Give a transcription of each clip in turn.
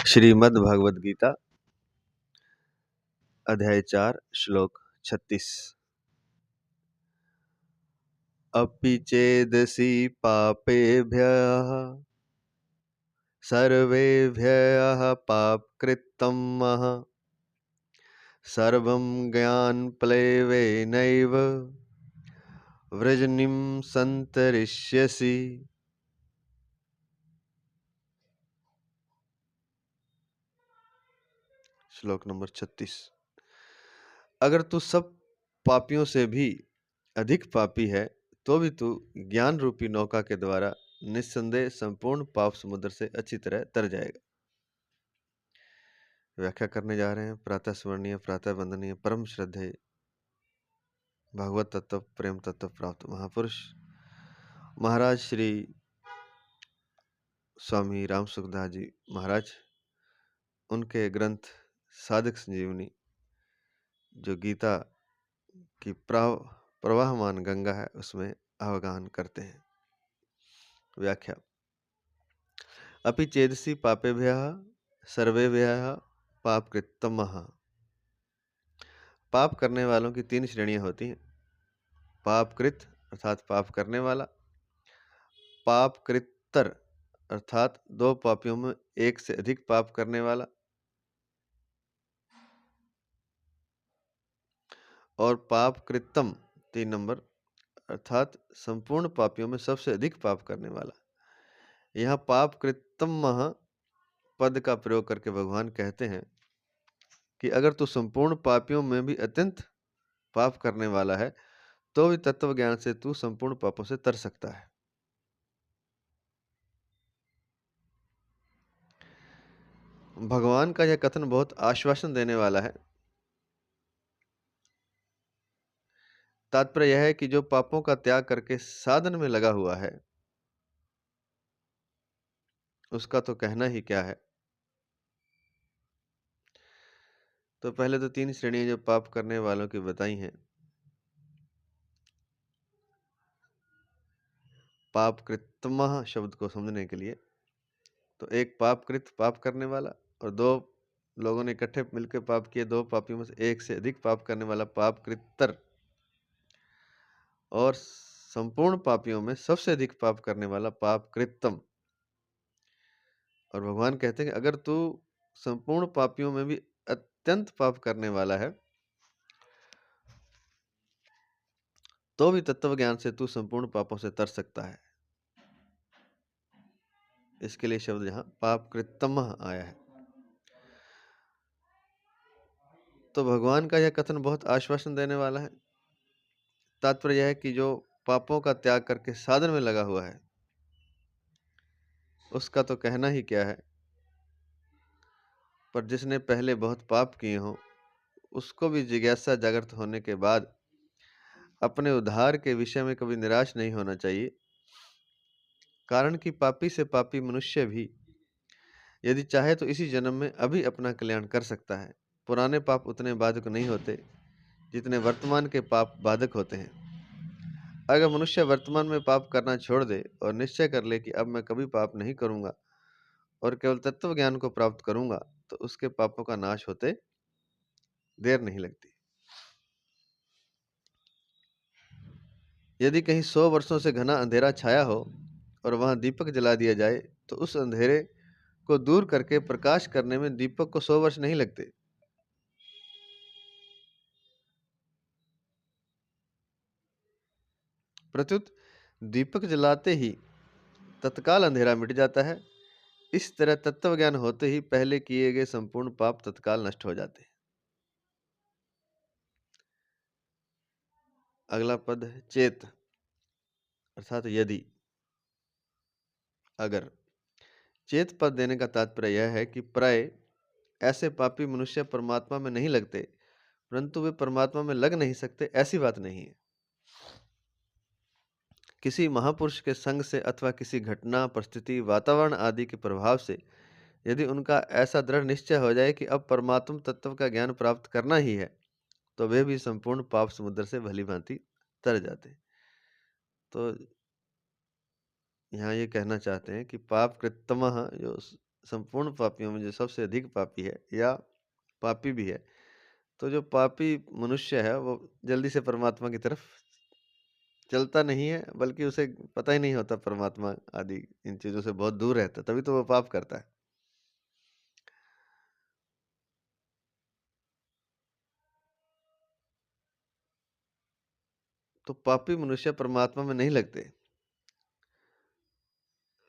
श्रीमद् भगवद गीता अध्याय 4 श्लोक 36। अपि चेदसि पापेभ्यः सर्वेभ्यः पापकृत्तमः सर्वं ज्ञानप्लवेनैव वृजनिं संतरिष्यसि। श्लोक नंबर 36। अगर तू सब पापियों से भी अधिक पापी है तो भी तू ज्ञान रूपी नौका के द्वारा निस्संदेह संपूर्ण पाप समुद्र से अच्छी तरह तर जाएगा। व्याख्या करने जा रहे हैं। प्रातः स्मरणीय, प्रातः वंदनीय, परम श्रद्धेय भगवत तत्व प्रेम तत्व प्राप्त महापुरुष महाराज श्री स्वामी राम सुखदास जी महाराज, उनके ग्रंथ साधक संजीवनी जो गीता की प्रवाहमान गंगा है उसमें अवगाहन करते हैं। व्याख्या। अपि चेदसि पापेभ्यः सर्वेभ्यः पापकृत्तमः। पाप करने वालों की 3 श्रेणियां होती हैं। पापकृत अर्थात पाप करने वाला, पापकृत्तर अर्थात 2 पापियों में एक से अधिक पाप करने वाला, और पापकृत्तम 3 नंबर अर्थात संपूर्ण पापियों में सबसे अधिक पाप करने वाला। यहाँ पापकृत्तम पद का प्रयोग करके भगवान कहते हैं कि अगर तू संपूर्ण पापियों में भी अत्यंत पाप करने वाला है तो भी तत्व ज्ञान से तू संपूर्ण पापों से तर सकता है। भगवान का यह कथन बहुत आश्वासन देने वाला है। तात्पर्य यह है कि जो पापों का त्याग करके साधन में लगा हुआ है उसका तो कहना ही क्या है। तो पहले तो 3 श्रेणियां जो पाप करने वालों की बताई हैं। पापकृत्तमः शब्द को समझने के लिए तो एक पापकृत पाप करने वाला और 2 लोगों ने इकट्ठे मिलकर पाप किए, 2 पापियों में से एक से अधिक पाप करने वाला पापकृत्तर, और संपूर्ण पापियों में सबसे अधिक पाप करने वाला पापकृत्तम। और भगवान कहते हैं कि अगर तू संपूर्ण पापियों में भी अत्यंत पाप करने वाला है तो भी तत्व ज्ञान से तू संपूर्ण पापों से तर सकता है। इसके लिए शब्द यहाँ पापकृत्तम आया है। तो भगवान का यह कथन बहुत आश्वासन देने वाला है। तात्पर्य यह है कि जो पापों का त्याग करके साधन में लगा हुआ है उसका तो कहना ही क्या है, पर जिसने पहले बहुत पाप किए हों उसको भी जिज्ञासा जागृत होने के बाद अपने उद्धार के विषय में कभी निराश नहीं होना चाहिए। कारण कि पापी से पापी मनुष्य भी यदि चाहे तो इसी जन्म में अभी अपना कल्याण कर सकता है। पुराने पाप उतने बाधक नहीं होते जितने वर्तमान के पाप बाधक होते हैं। अगर मनुष्य वर्तमान में पाप करना छोड़ दे और निश्चय कर ले कि अब मैं कभी पाप नहीं करूंगा और केवल तत्व ज्ञान को प्राप्त करूंगा तो उसके पापों का नाश होते देर नहीं लगती। यदि कहीं 100 वर्षों से घना अंधेरा छाया हो और वहां दीपक जला दिया जाए तो उस अंधेरे को दूर करके प्रकाश करने में दीपक को 100 वर्ष नहीं लगते। प्रत्युत दीपक जलाते ही तत्काल अंधेरा मिट जाता है। इस तरह तत्व ज्ञान होते ही पहले किए गए संपूर्ण पाप तत्काल नष्ट हो जाते हैं। अगला पद है चेत अर्थात यदि। अगर चेत पद देने का तात्पर्य यह है कि प्राय ऐसे पापी मनुष्य परमात्मा में नहीं लगते, परंतु वे परमात्मा में लग नहीं सकते ऐसी बात नहीं है। किसी महापुरुष के संग से अथवा किसी घटना, परिस्थिति, वातावरण आदि के प्रभाव से यदि उनका ऐसा दृढ़ निश्चय हो जाए कि अब परमात्म तत्व का ज्ञान प्राप्त करना ही है तो वे भी संपूर्ण पाप समुद्र से भली भांति तर जाते हैं। तो यहाँ ये कहना चाहते हैं कि पाप कृत्तमः जो संपूर्ण पापियों में जो सबसे अधिक पापी है या पापी भी है, तो जो पापी मनुष्य है वो जल्दी से परमात्मा की तरफ चलता नहीं है, बल्कि उसे पता ही नहीं होता परमात्मा आदि इन चीज़ों से बहुत दूर रहता है, तभी तो वो पाप करता है। तो पापी मनुष्य परमात्मा में नहीं लगते,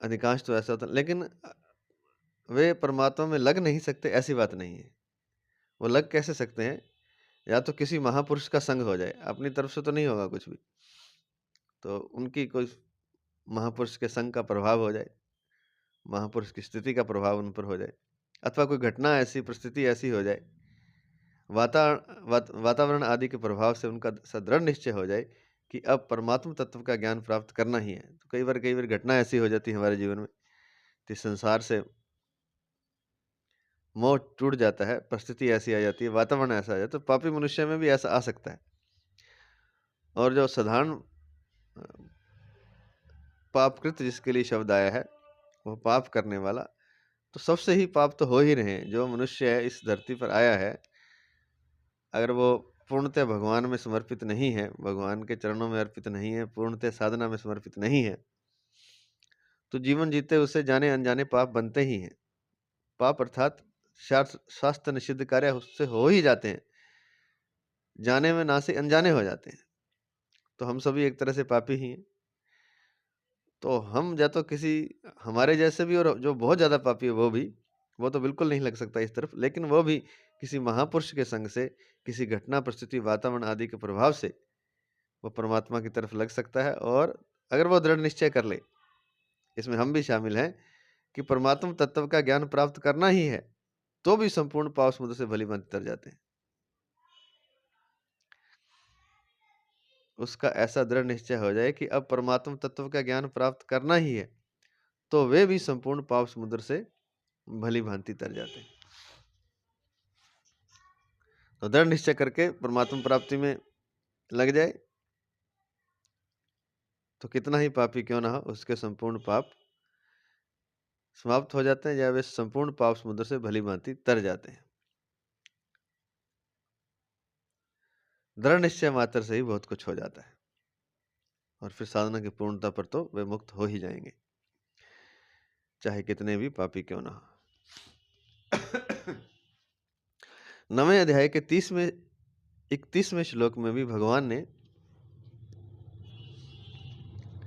अधिकांश तो ऐसा होता है, लेकिन वे परमात्मा में लग नहीं सकते ऐसी बात नहीं है। वो लग कैसे सकते हैं? या तो किसी महापुरुष का संग हो जाए, अपनी तरफ से तो नहीं होगा कुछ भी। तो उनकी कोई महापुरुष के संग का प्रभाव हो जाए, महापुरुष की स्थिति का प्रभाव उन पर हो जाए, अथवा कोई घटना ऐसी, परिस्थिति ऐसी हो जाए, वातावरण आदि के प्रभाव से उनका सदृढ़ निश्चय हो जाए कि अब परमात्मा तत्व का ज्ञान प्राप्त करना ही है। तो कई बार घटना ऐसी हो जाती है हमारे जीवन में कि संसार से मोह टूट जाता है, परिस्थिति ऐसी आ जाती है, वातावरण ऐसा आ जाता है, तो पापी मनुष्य में भी ऐसा आ सकता है। और जो साधारण पापकृत जिसके लिए शब्द आया है, वो पाप करने वाला, तो सबसे ही पाप तो हो ही रहे हैं। जो मनुष्य इस धरती पर आया है, अगर वो पूर्णतः भगवान में समर्पित नहीं है, भगवान के चरणों में अर्पित नहीं है, पूर्णतः साधना में समर्पित नहीं है, तो जीवन जीते उसे जाने अनजाने पाप बनते ही हैं। पाप अर्थात शास्त्र निषिद्ध कार्य उससे हो ही जाते हैं, जाने में ना से अनजाने हो जाते हैं। तो हम सभी एक तरह से पापी ही हैं। तो हम या तो किसी हमारे जैसे भी, और जो बहुत ज़्यादा पापी है वो भी, वो तो बिल्कुल नहीं लग सकता इस तरफ, लेकिन वो भी किसी महापुरुष के संग से, किसी घटना, परिस्थिति, वातावरण आदि के प्रभाव से वो परमात्मा की तरफ लग सकता है। और अगर वो दृढ़ निश्चय कर ले, इसमें हम भी शामिल हैं, कि परमात्मा तत्व का ज्ञान प्राप्त करना ही है, तो भी संपूर्ण पाप समुद्र से भलीभांति तर जाते हैं। उसका ऐसा दृढ़ निश्चय हो जाए कि अब परमात्मा तत्व का ज्ञान प्राप्त करना ही है, तो वे भी संपूर्ण पाप समुद्र से भलीभांति तर जाते हैं। तो दृढ़ निश्चय करके परमात्मा प्राप्ति में लग जाए, तो कितना ही पापी क्यों ना हो, उसके संपूर्ण पाप समाप्त हो जाते हैं, या वे संपूर्ण पाप समुद्र से भलीभांति तर जाते हैं। दृढ़ निश्चय मात्र से ही बहुत कुछ हो जाता है, और फिर साधना की पूर्णता पर तो वे मुक्त हो ही जाएंगे, चाहे कितने भी पापी क्यों ना हो। 9वें अध्याय के 31वें श्लोक में भी भगवान ने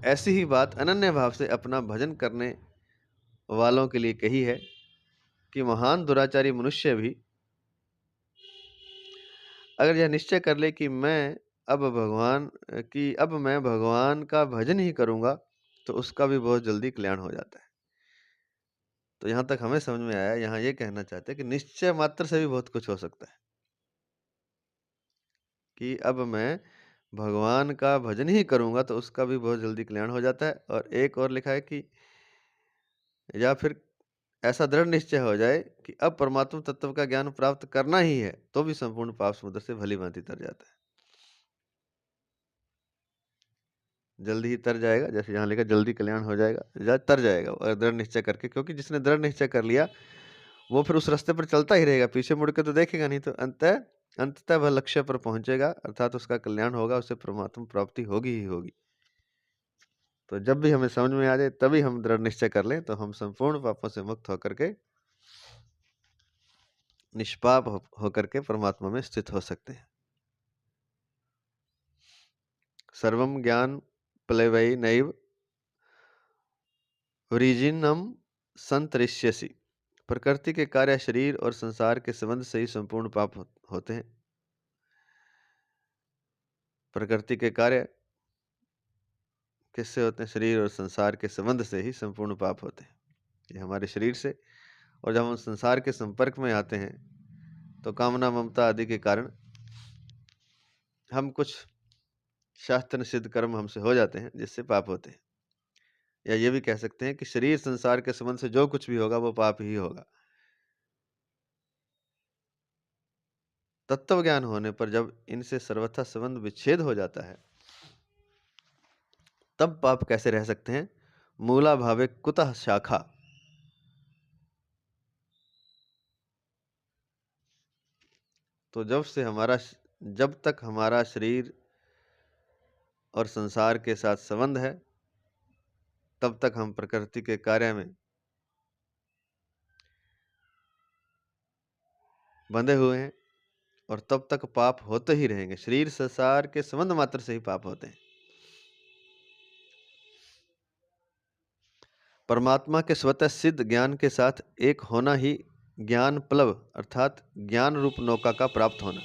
ऐसी ही बात अनन्य भाव से अपना भजन करने वालों के लिए कही है, कि महान दुराचारी मनुष्य भी अगर यह निश्चय कर ले कि अब मैं भगवान का भजन ही करूंगा, तो उसका भी बहुत जल्दी कल्याण हो जाता है। तो यहाँ तक हमें समझ में आया, यहाँ ये कहना चाहते हैं कि निश्चय मात्र से भी बहुत कुछ हो सकता है, कि अब मैं भगवान का भजन ही करूंगा तो उसका भी बहुत जल्दी कल्याण हो जाता है। और एक और लिखा है कि या फिर ऐसा दृढ़ निश्चय हो जाए कि अब परमात्मा तत्व का ज्ञान प्राप्त करना ही है, तो भी संपूर्ण पाप समुद्र से भलीभांति तर जाता है। जल्दी ही तर जाएगा, जैसे यहाँ लिखा जल्दी कल्याण हो जाएगा, तर जाएगा और दृढ़ निश्चय करके, क्योंकि जिसने दृढ़ निश्चय कर लिया वो फिर उस रास्ते पर चलता ही रहेगा, पीछे मुड़ के तो देखेगा नहीं, तो अंततः वह लक्ष्य पर पहुंचेगा, अर्थात उसका कल्याण होगा, उसे परमात्मा प्राप्ति होगी ही होगी। तो जब भी हमें समझ में आ जाए तभी हम दृढ़ निश्चय कर लें, तो हम संपूर्ण पापों से मुक्त होकर के निष्पाप होकर के परमात्मा में स्थित हो सकते हैं। सर्वम ज्ञान प्लवै नैव वृजिनम संतरिष्यसि। प्रकृति के कार्य, शरीर और संसार के संबंध से ही संपूर्ण पाप होते हैं। प्रकृति के कार्य किससे होते हैं? शरीर और संसार के संबंध से ही संपूर्ण पाप होते हैं। ये हमारे शरीर से, और जब हम संसार के संपर्क में आते हैं तो कामना, ममता आदि के कारण हम कुछ शास्त्र निषिद्ध कर्म हमसे हो जाते हैं, जिससे पाप होते हैं। या ये भी कह सकते हैं कि शरीर संसार के संबंध से जो कुछ भी होगा वो पाप ही होगा। तत्व ज्ञान होने पर जब इनसे सर्वथा संबंध विच्छेद हो जाता है, तब पाप कैसे रह सकते हैं? मूला भावे कुतः शाखा। तो जब तक हमारा शरीर और संसार के साथ संबंध है, तब तक हम प्रकृति के कार्य में बंधे हुए हैं और तब तक पाप होते ही रहेंगे। शरीर संसार के संबंध मात्र से ही पाप होते हैं। परमात्मा के स्वतः सिद्ध ज्ञान के साथ एक होना ही ज्ञान प्लव अर्थात ज्ञान रूप नौका का प्राप्त होना।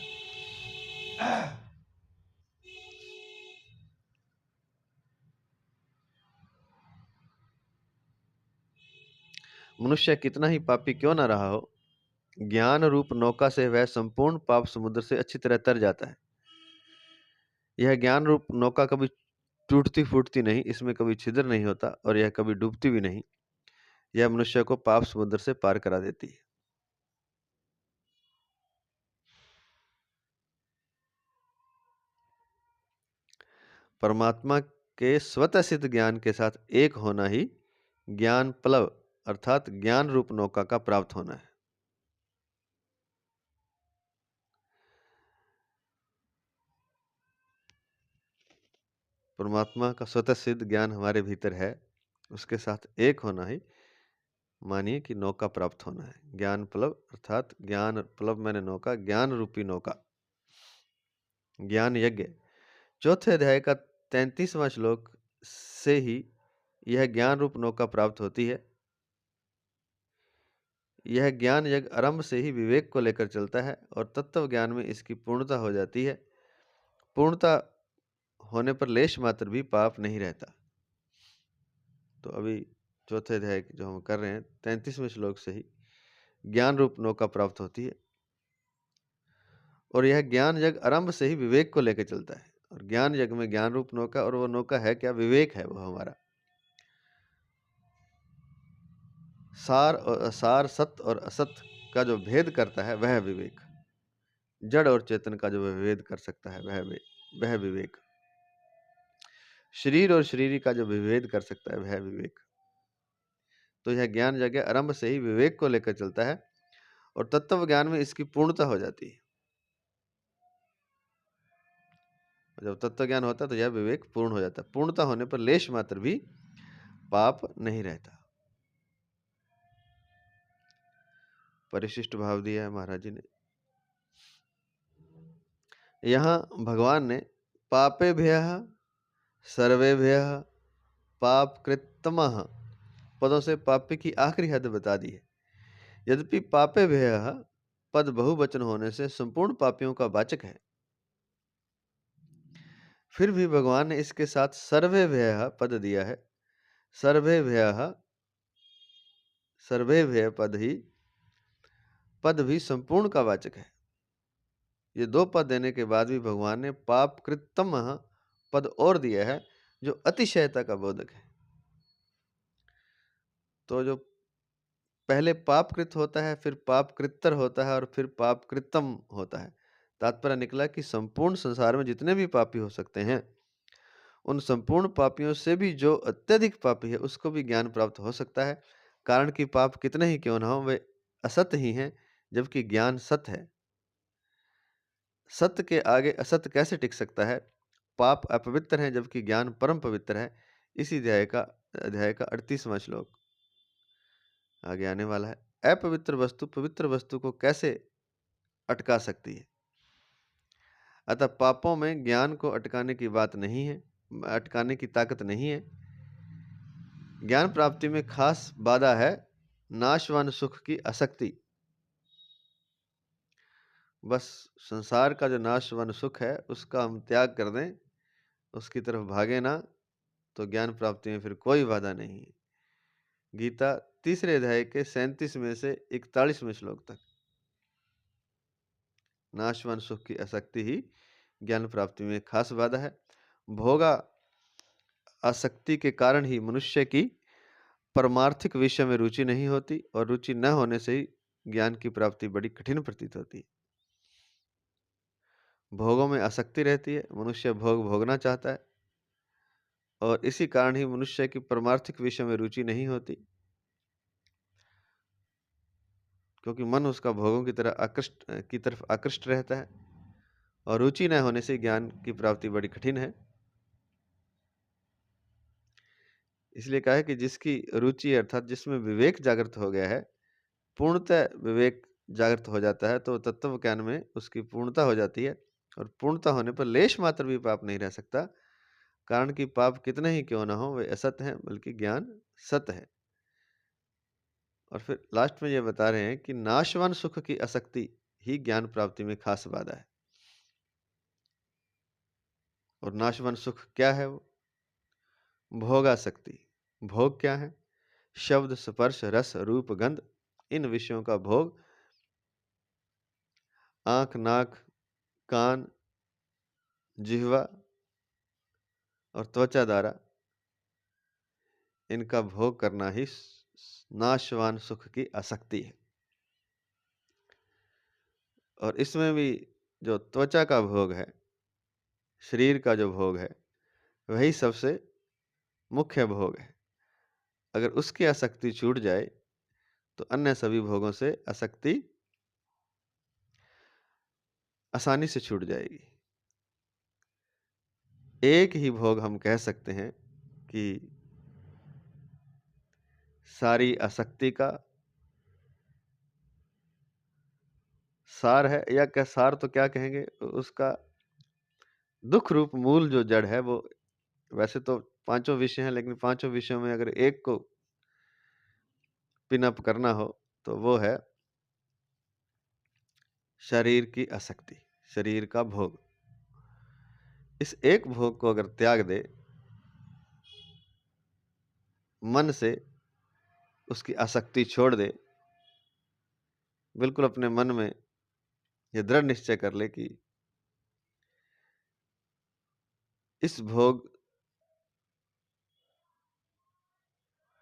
मनुष्य कितना ही पापी क्यों न रहा हो, ज्ञान रूप नौका से वह संपूर्ण पाप समुद्र से अच्छी तरह तर जाता है। यह ज्ञान रूप नौका कभी टूटती फूटती नहीं, इसमें कभी छिद्र नहीं होता और यह कभी डूबती भी नहीं। यह मनुष्य को पाप समुद्र से पार करा देती है। परमात्मा के स्वतः सिद्ध ज्ञान के साथ एक होना ही ज्ञान प्लव अर्थात ज्ञान रूप नौका का प्राप्त होना है। परमात्मा का स्वतः सिद्ध ज्ञान हमारे भीतर है, उसके साथ एक होना ही मानिए कि नौका प्राप्त होना है। ज्ञान प्लव अर्थात ज्ञान प्लव मैंने नौका, ज्ञान रूपी नौका, ज्ञान यज्ञ। चौथे अध्याय का 33वां श्लोक से ही यह ज्ञान रूप नौका प्राप्त होती है। यह ज्ञान यज्ञ आरंभ से ही विवेक को लेकर चलता है और तत्व ज्ञान में इसकी पूर्णता हो जाती है। पूर्णता होने पर लेश मात्र भी पाप नहीं रहता। तो अभी चौथे अध्याय जो हम कर रहे हैं 33वें श्लोक से ही ज्ञान रूप नौका प्राप्त होती है और यह ज्ञान यज्ञ आरंभ से ही विवेक को लेकर चलता है। और ज्ञान यज्ञ में ज्ञान रूप नौका, और वो नौका है क्या? विवेक है। वो हमारा सार सत्य और असत्य का जो भेद करता है वह विवेक। जड़ और चेतन का जो भेद कर सकता है वह विवेक। शरीर और शरीरी का जो विभेद कर सकता है वह विवेक। तो यह ज्ञान यज्ञ आरंभ से ही विवेक को लेकर चलता है और तत्व ज्ञान में इसकी पूर्णता हो जाती है। जब तत्व ज्ञान होता है तो यह विवेक पूर्ण हो जाता है। पूर्णता होने पर लेश मात्र भी पाप नहीं रहता। परिशिष्ट भाव दिया है महाराज जी ने। यहाँ भगवान ने पापेभ्यः सर्वेभ्यः पाप कृतमः पदों से पापी की आखिरी हद बता दी है। यद्यपि पापेभ्यः पद बहुवचन होने से संपूर्ण पापियों का वाचक है, फिर भी भगवान ने इसके साथ सर्वेभ्यः पद दिया है। सर्वेभ्यः पद भी संपूर्ण का वाचक है। ये दो पद देने के बाद भी भगवान ने पाप कृतम पद और दिया है जो अतिशयता का बोधक है। तो जो पहले पापकृत होता है, फिर पापकृत्तर होता है और फिर पापकृतम होता है। तात्पर्य निकला कि संपूर्ण संसार में जितने भी पापी हो सकते हैं, उन संपूर्ण पापियों से भी जो अत्यधिक पापी है उसको भी ज्ञान प्राप्त हो सकता है। कारण कि पाप कितने ही क्यों ना हो, वे असत्य ही हैं, जबकि ज्ञान सत्य है। सत्य के आगे असत्य कैसे टिक सकता है? पाप अपवित्र है जबकि ज्ञान परम पवित्र है। इसी अध्याय का 38वां श्लोक आगे आने वाला है। अपवित्र वस्तु पवित्र वस्तु को कैसे अटका सकती है? अतः पापों में ज्ञान को अटकाने की बात नहीं है, अटकाने की ताकत नहीं है। ज्ञान प्राप्ति में खास बाधा है नाशवान सुख की आसक्ति। बस संसार का जो नाशवान सुख है उसका हम त्याग कर दें, उसकी तरफ भागे ना, तो ज्ञान प्राप्ति में फिर कोई बाधा नहीं है। गीता 3 अध्याय के 37वें से 41वें श्लोक तक। नाशवान सुख की आसक्ति ही ज्ञान प्राप्ति में खास बाधा है। भोगा आसक्ति के कारण ही मनुष्य की परमार्थिक विषय में रुचि नहीं होती और रुचि न होने से ही ज्ञान की प्राप्ति बड़ी कठिन प्रतीत होती है। भोगों में आसक्ति रहती है, मनुष्य भोग भोगना चाहता है और इसी कारण ही मनुष्य की परमार्थिक विषय में रुचि नहीं होती। क्योंकि मन उसका भोगों की तरफ आकृष्ट रहता है, और रुचि न होने से ज्ञान की प्राप्ति बड़ी कठिन है। इसलिए कहा है कि जिसकी रुचि अर्थात जिसमें विवेक जागृत हो गया है, पूर्णतः विवेक जागृत हो जाता है, तो तत्व ज्ञान में उसकी पूर्णता हो जाती है, और पूर्णता होने पर लेश मात्र भी पाप नहीं रह सकता, कारण कि पाप कितने ही क्यों ना हो वे असत हैं, बल्कि ज्ञान सत्य है। और फिर लास्ट में ये बता रहे हैं कि नाशवान सुख की आसक्ति ही ज्ञान प्राप्ति में खास बाधा है। और नाशवान सुख क्या है? वो भोगासक्ति। भोग क्या है? शब्द, स्पर्श, रस, रूप, गंध, इन विषयों का भोग आंख, नाक, कान, जिह्वा और त्वचा द्वारा इनका भोग करना ही नाशवान सुख की आसक्ति है। और इसमें भी जो त्वचा का भोग है, शरीर का जो भोग है, वही सबसे मुख्य भोग है। अगर उसकी आसक्ति छूट जाए तो अन्य सभी भोगों से आसक्ति आसानी से छूट जाएगी। एक ही भोग हम कह सकते हैं कि सारी आसक्ति का सार है, या क्या सार तो क्या कहेंगे, उसका दुख रूप मूल जो जड़ है, वो वैसे तो पांचों विषय हैं, लेकिन पांचों विषयों में अगर एक को पिन अप करना हो तो वो है शरीर की आसक्ति, शरीर का भोग। इस एक भोग को अगर त्याग दे, मन से उसकी आसक्ति छोड़ दे, बिल्कुल अपने मन में ये दृढ़ निश्चय कर ले कि इस भोग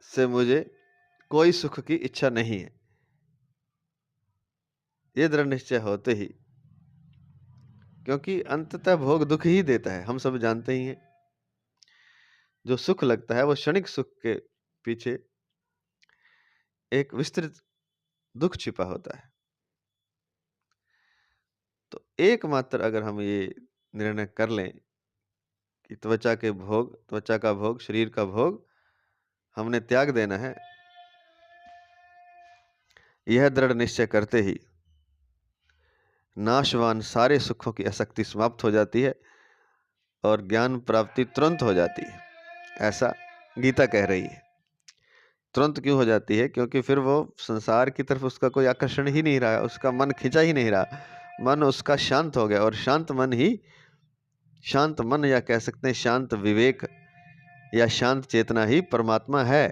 से मुझे कोई सुख की इच्छा नहीं है, ये दृढ़ निश्चय होते ही, क्योंकि अंततः भोग दुख ही देता है, हम सब जानते ही हैं। जो सुख लगता है वो क्षणिक सुख के पीछे एक विस्तृत दुख छिपा होता है। तो एकमात्र अगर हम ये निर्णय कर लें कि त्वचा का भोग, शरीर का भोग हमने त्याग देना है, यह दृढ़ निश्चय करते ही नाशवान सारे सुखों की आसक्ति समाप्त हो जाती है और ज्ञान प्राप्ति तुरंत हो जाती है। ऐसा गीता कह रही है। तुरंत क्यों हो जाती है? क्योंकि फिर वो संसार की तरफ उसका कोई आकर्षण ही नहीं रहा, उसका मन खिंचा ही नहीं रहा, मन उसका शांत हो गया। और शांत मन या कह सकते हैं शांत विवेक या शांत चेतना ही परमात्मा है।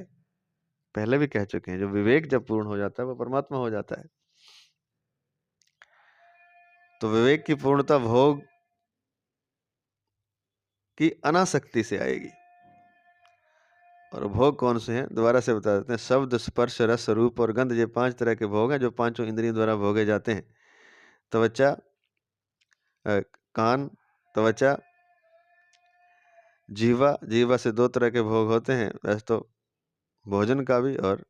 पहले भी कह चुके हैं, जो विवेक जब पूर्ण हो जाता है वो परमात्मा हो जाता है। तो विवेक की पूर्णता भोग की अनासक्ति से आएगी। और भोग कौन से हैं? दोबारा से बता देते हैं। शब्द, स्पर्श, रस, रूप और गंध, ये 5 तरह के भोग हैं जो पांचों इंद्रियों द्वारा भोगे जाते हैं। त्वचा, कान, त्वचा, जीवा से 2 तरह के भोग होते हैं वैसे तो, भोजन का भी और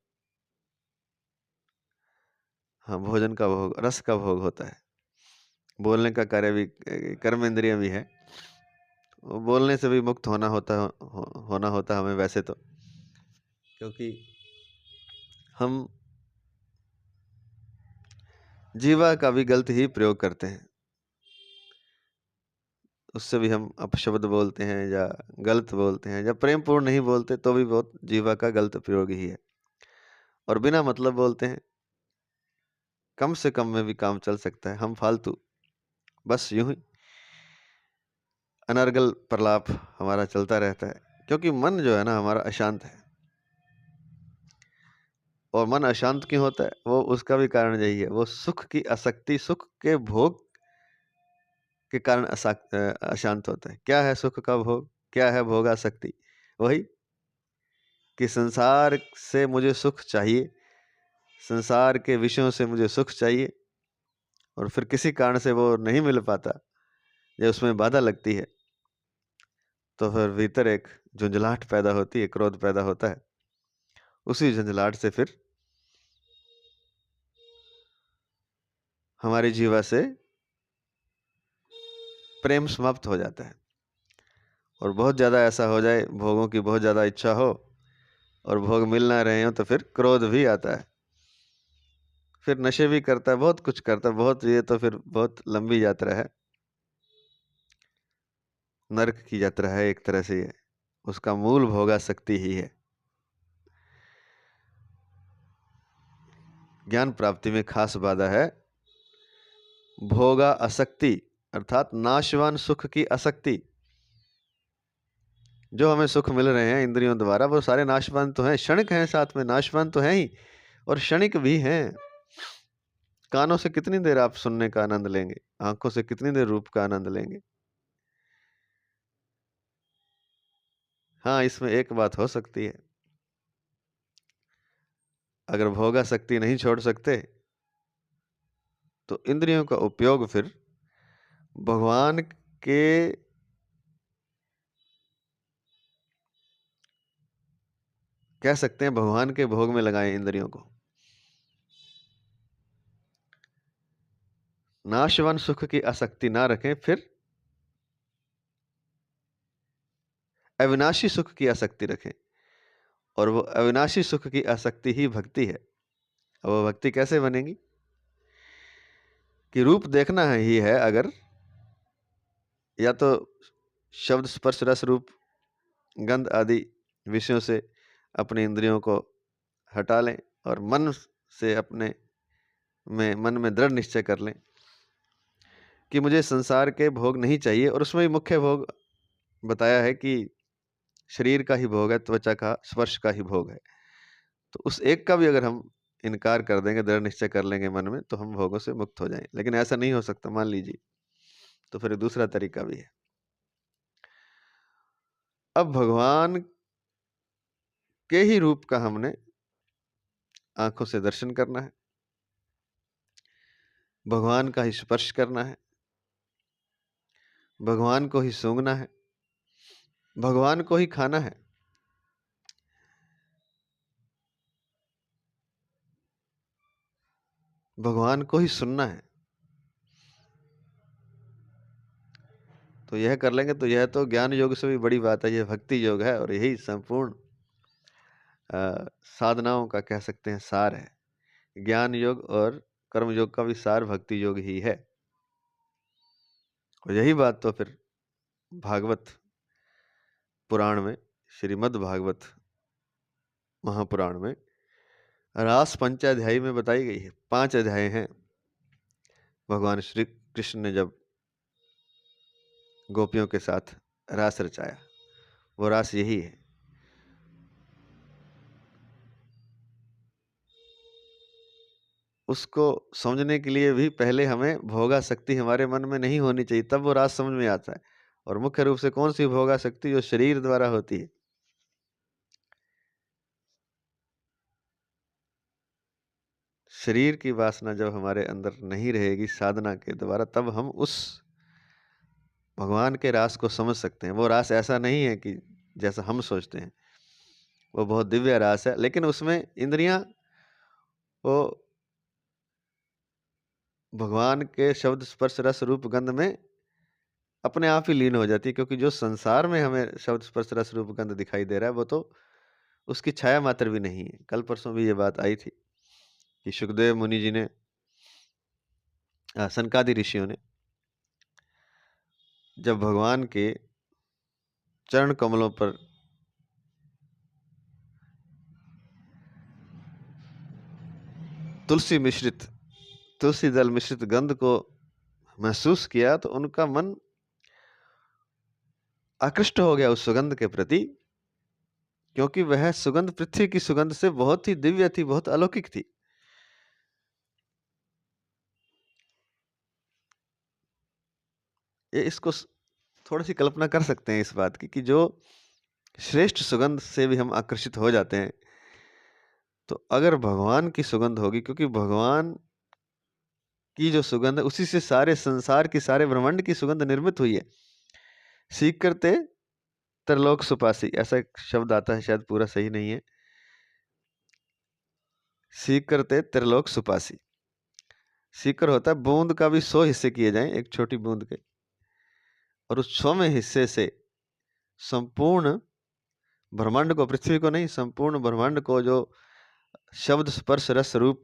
हाँ, भोजन का भोग, रस का भोग होता है। बोलने का कार्य भी कर्म इंद्रिय भी है, बोलने से भी मुक्त होना होता हमें वैसे तो, क्योंकि हम जीवा का भी गलत ही प्रयोग करते हैं। उससे भी हम अपशब्द बोलते हैं या गलत बोलते हैं, या प्रेम पूर्ण नहीं बोलते तो भी बहुत जीवा का गलत प्रयोग ही है। और बिना मतलब बोलते हैं, कम से कम में भी काम चल सकता है, हम फालतू बस यूं ही अनर्गल प्रलाप हमारा चलता रहता है, क्योंकि मन जो है ना हमारा अशांत है। और मन अशांत क्यों होता है? वो उसका भी कारण यही है, वो सुख की आसक्ति, सुख के भोग के कारण अशांत होता है। क्या है सुख का भोग? क्या है भोगासक्ति? वही कि संसार से मुझे सुख चाहिए, संसार के विषयों से मुझे सुख चाहिए, और फिर किसी कारण से वो नहीं मिल पाता या उसमें बाधा लगती है, तो फिर भीतर एक झुंझलाहट पैदा होती है, क्रोध पैदा होता है। उसी झुंझलाहट से फिर हमारी जीवा से प्रेम समाप्त हो जाता है। और बहुत ज़्यादा ऐसा हो जाए, भोगों की बहुत ज़्यादा इच्छा हो और भोग मिल ना रहे हो, तो फिर क्रोध भी आता है, फिर नशे भी करता है, बहुत कुछ करता है, बहुत, ये तो फिर बहुत लंबी यात्रा है, नरक की यात्रा है एक तरह से। ये उसका मूल भोगासक्ति ही है। ज्ञान प्राप्ति में खास बाधा है भोगा आसक्ति, अर्थात नाशवान सुख की आसक्ति। जो हमें सुख मिल रहे हैं इंद्रियों द्वारा, वो सारे नाशवान तो हैं, क्षणिक हैं, साथ में नाशवान तो हैं ही, और क्षणिक भी हैं। कानों से कितनी देर आप सुनने का आनंद लेंगे, आंखों से कितनी देर रूप का आनंद लेंगे। हाँ, इसमें एक बात हो सकती है, अगर भोगासक्ति नहीं छोड़ सकते तो इंद्रियों का उपयोग फिर भगवान के कह सकते हैं भगवान के भोग में लगाएं इंद्रियों को। नाशवान सुख की आसक्ति ना रखें, फिर अविनाशी सुख की आसक्ति रखें, और वो अविनाशी सुख की आसक्ति ही भक्ति है। अब वो भक्ति कैसे बनेगी कि रूप देखना है ही है, अगर या तो शब्द स्पर्श रस रूप गंध आदि विषयों से अपने इंद्रियों को हटा लें और मन से अपने मन में दृढ़ निश्चय कर लें कि मुझे संसार के भोग नहीं चाहिए। और उसमें भी मुख्य भोग बताया है कि शरीर का ही भोग है, त्वचा का, स्पर्श का ही भोग है। तो उस एक का भी अगर हम इनकार कर देंगे, दृढ़ निश्चय कर लेंगे मन में, तो हम भोगों से मुक्त हो जाएं। लेकिन ऐसा नहीं हो सकता, मान लीजिए, तो फिर दूसरा तरीका भी है। अब भगवान के ही रूप का हमने आंखों से दर्शन करना है, भगवान का ही स्पर्श करना है, भगवान को ही सूंघना है, भगवान को ही खाना है, भगवान को ही सुनना है। तो यह कर लेंगे तो यह तो ज्ञान योग से भी बड़ी बात है, यह भक्ति योग है, और यही संपूर्ण साधनाओं का कह सकते हैं सार है। ज्ञान योग और कर्म योग का भी सार भक्ति योग ही है। और यही बात तो फिर भागवत पुराण में, श्रीमद् भागवत महापुराण में रास पंचाध्यायी में बताई गई है। 5 अध्याय हैं। भगवान श्री कृष्ण ने जब गोपियों के साथ रास रचाया, वो रास यही है। उसको समझने के लिए भी पहले हमें भोगासक्ति हमारे मन में नहीं होनी चाहिए, तब वो रास समझ में आता है। और मुख्य रूप से कौन सी भोगासक्ति? जो शरीर द्वारा होती है। शरीर की वासना जब हमारे अंदर नहीं रहेगी साधना के द्वारा, तब हम उस भगवान के रास को समझ सकते हैं। वो रास ऐसा नहीं है कि जैसा हम सोचते हैं, वो बहुत दिव्य रास है, लेकिन उसमें इंद्रियां वो भगवान के शब्द स्पर्श रस रूप गंध में अपने आप ही लीन हो जाती है। क्योंकि जो संसार में हमें शब्द स्पर्श रस रूप गंध दिखाई दे रहा है, वो तो उसकी छाया मात्र भी नहीं है। कल परसों भी ये बात आई थी कि सुखदेव मुनि जी ने, सनकादि ऋषियों ने जब भगवान के चरण कमलों पर तुलसी दल मिश्रित गंध को महसूस किया, तो उनका मन आकृष्ट हो गया उस सुगंध के प्रति, क्योंकि वह सुगंध पृथ्वी की सुगंध से बहुत ही दिव्य थी, बहुत अलौकिक थी। ये इसको थोड़ी सी कल्पना कर सकते हैं इस बात की कि जो श्रेष्ठ सुगंध से भी हम आकर्षित हो जाते हैं, तो अगर भगवान की सुगंध होगी, क्योंकि भगवान की जो सुगंध है उसी से सारे संसार की, सारे ब्रह्मांड की सुगंध निर्मित हुई है। सीख करते त्रिलोक सुपासी, ऐसा एक शब्द आता है, शायद पूरा सही नहीं है। सीख करते त्रिलोक सुपासी, सीकर होता है बूंद का भी 100 हिस्से किए जाएं एक छोटी बूंद के, और उस 100वें हिस्से से संपूर्ण ब्रह्मांड को, पृथ्वी को नहीं, संपूर्ण ब्रह्मांड को जो शब्द स्पर्श रस रूप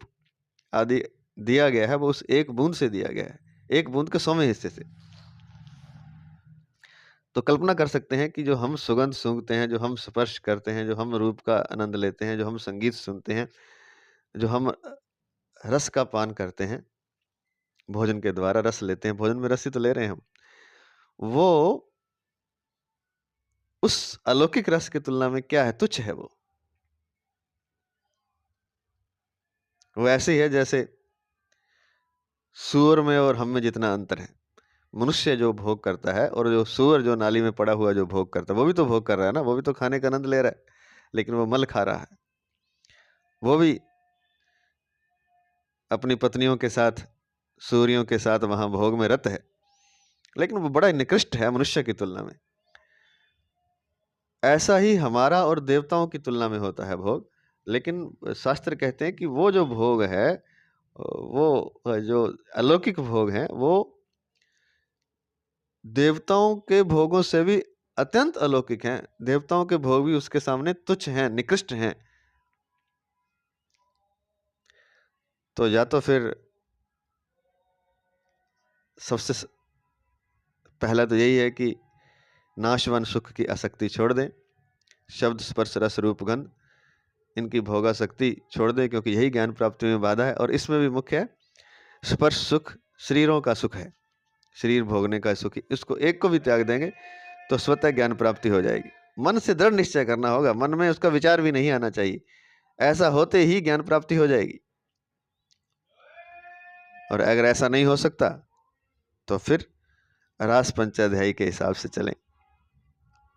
आदि दिया गया है वो उस एक बूंद से दिया गया है, एक बूंद के 100वें हिस्से से। तो कल्पना कर सकते हैं कि जो हम सुगंध सूंघते हैं, जो हम स्पर्श करते हैं, जो हम रूप का आनंद लेते हैं, जो हम संगीत सुनते हैं, जो हम रस का पान करते हैं, भोजन के द्वारा रस लेते हैं, भोजन में रस ही तो ले रहे हैं हम, वो उस अलौकिक रस की तुलना में क्या है? तुच्छ है वो। वो ऐसे ही है जैसे सूअर में और हम में जितना अंतर है। मनुष्य जो भोग करता है और जो सूअर जो नाली में पड़ा हुआ जो भोग करता है, वो भी तो भोग कर रहा है ना, वो भी तो खाने का आनंद ले रहा है, लेकिन वो मल खा रहा है। वो भी अपनी पत्नियों के साथ, सूरियों के साथ वहां भोग में रत है, लेकिन वो बड़ा निकृष्ट है मनुष्य की तुलना में। ऐसा ही हमारा और देवताओं की तुलना में होता है भोग, लेकिन शास्त्र कहते हैं कि वो जो भोग है, वो जो अलौकिक भोग है, वो देवताओं के भोगों से भी अत्यंत अलौकिक हैं। देवताओं के भोग भी उसके सामने तुच्छ हैं, निकृष्ट हैं। तो या तो फिर सबसे पहला तो यही है कि नाशवान सुख की आसक्ति छोड़ दें, शब्द स्पर्श रस रूप गंध इनकी भोगासक्ति छोड़ दें, क्योंकि यही ज्ञान प्राप्ति में बाधा है। और इसमें भी मुख्य है स्पर्श सुख, शरीरों का सुख है, शरीर भोगने का सुख, इसको एक को भी त्याग देंगे तो स्वतः ज्ञान प्राप्ति हो जाएगी। मन से दृढ़ निश्चय करना होगा, मन में उसका विचार भी नहीं आना चाहिए, ऐसा होते ही ज्ञान प्राप्ति हो जाएगी। और अगर ऐसा नहीं हो सकता तो फिर रास पंचाध्यायी के हिसाब से चलें,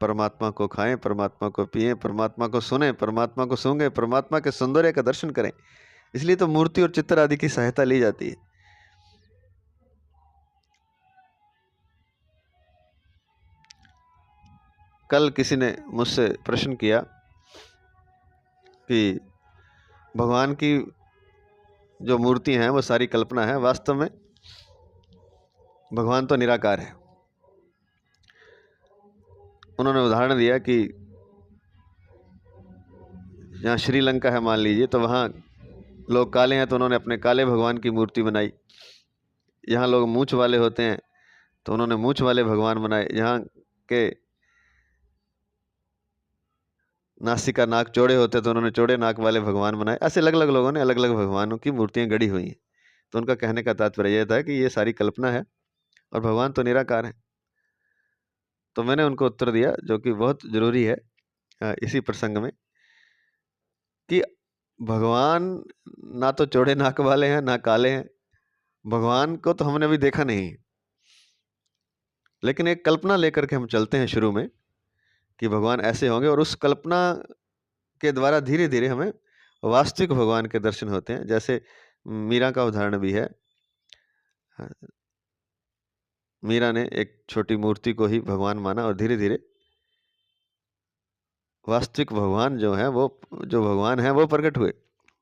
परमात्मा को खाएं, परमात्मा को पिएं, परमात्मा को सुनें, परमात्मा को सूंघें, परमात्मा के सौंदर्य का दर्शन करें। इसलिए तो मूर्ति और चित्र आदि की सहायता ली जाती है। कल किसी ने मुझसे प्रश्न किया कि भगवान की जो मूर्ति हैं वो सारी कल्पना है, वास्तव में भगवान तो निराकार है। उन्होंने उदाहरण दिया कि यहाँ श्रीलंका है मान लीजिए, तो वहाँ लोग काले हैं तो उन्होंने अपने काले भगवान की मूर्ति बनाई। यहाँ लोग मूंछ वाले होते हैं तो उन्होंने मूंछ वाले भगवान बनाए। यहाँ के नासिका नाक चौड़े होते तो उन्होंने चौड़े नाक वाले भगवान बनाए। ऐसे अलग अलग लोगों ने अलग अलग भगवानों की मूर्तियां गढ़ी हुई हैं। तो उनका कहने का तात्पर्य यह था कि ये सारी कल्पना है और भगवान तो निराकार है। तो मैंने उनको उत्तर दिया, जो कि बहुत जरूरी है इसी प्रसंग में, कि भगवान ना तो चौड़े नाक वाले हैं ना काले हैं। भगवान को तो हमने अभी देखा नहीं, लेकिन एक कल्पना लेकर के हम चलते हैं शुरू में कि भगवान ऐसे होंगे, और उस कल्पना के द्वारा धीरे धीरे हमें वास्तविक भगवान के दर्शन होते हैं। जैसे मीरा का उदाहरण भी है। मीरा ने एक छोटी मूर्ति को ही भगवान माना और धीरे धीरे वास्तविक भगवान जो है, वो जो भगवान है वो प्रकट हुए।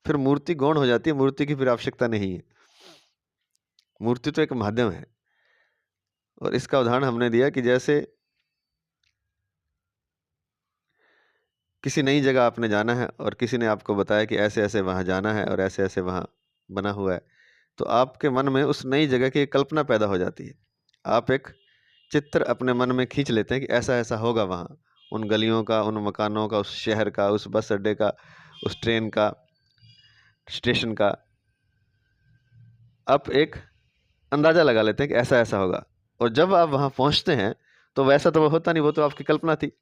फिर मूर्ति गौण हो जाती है, मूर्ति की फिर आवश्यकता नहीं है, मूर्ति तो एक माध्यम है। और इसका उदाहरण हमने दिया कि जैसे किसी नई जगह आपने जाना है और किसी ने आपको बताया कि ऐसे ऐसे वहाँ जाना है और ऐसे ऐसे वहाँ बना हुआ है, तो आपके मन में उस नई जगह की कल्पना पैदा हो जाती है। आप एक चित्र अपने मन में खींच लेते हैं कि ऐसा ऐसा होगा वहाँ, उन गलियों का, उन मकानों का, उस शहर का, उस बस अड्डे का, उस ट्रेन का, स्टेशन का। आप एक अंदाज़ा लगा लेते हैं कि ऐसा ऐसा होगा, और जब आप वहाँ पहुँचते हैं तो वैसा तो वो होता नहीं, वो तो आपकी कल्पना थी।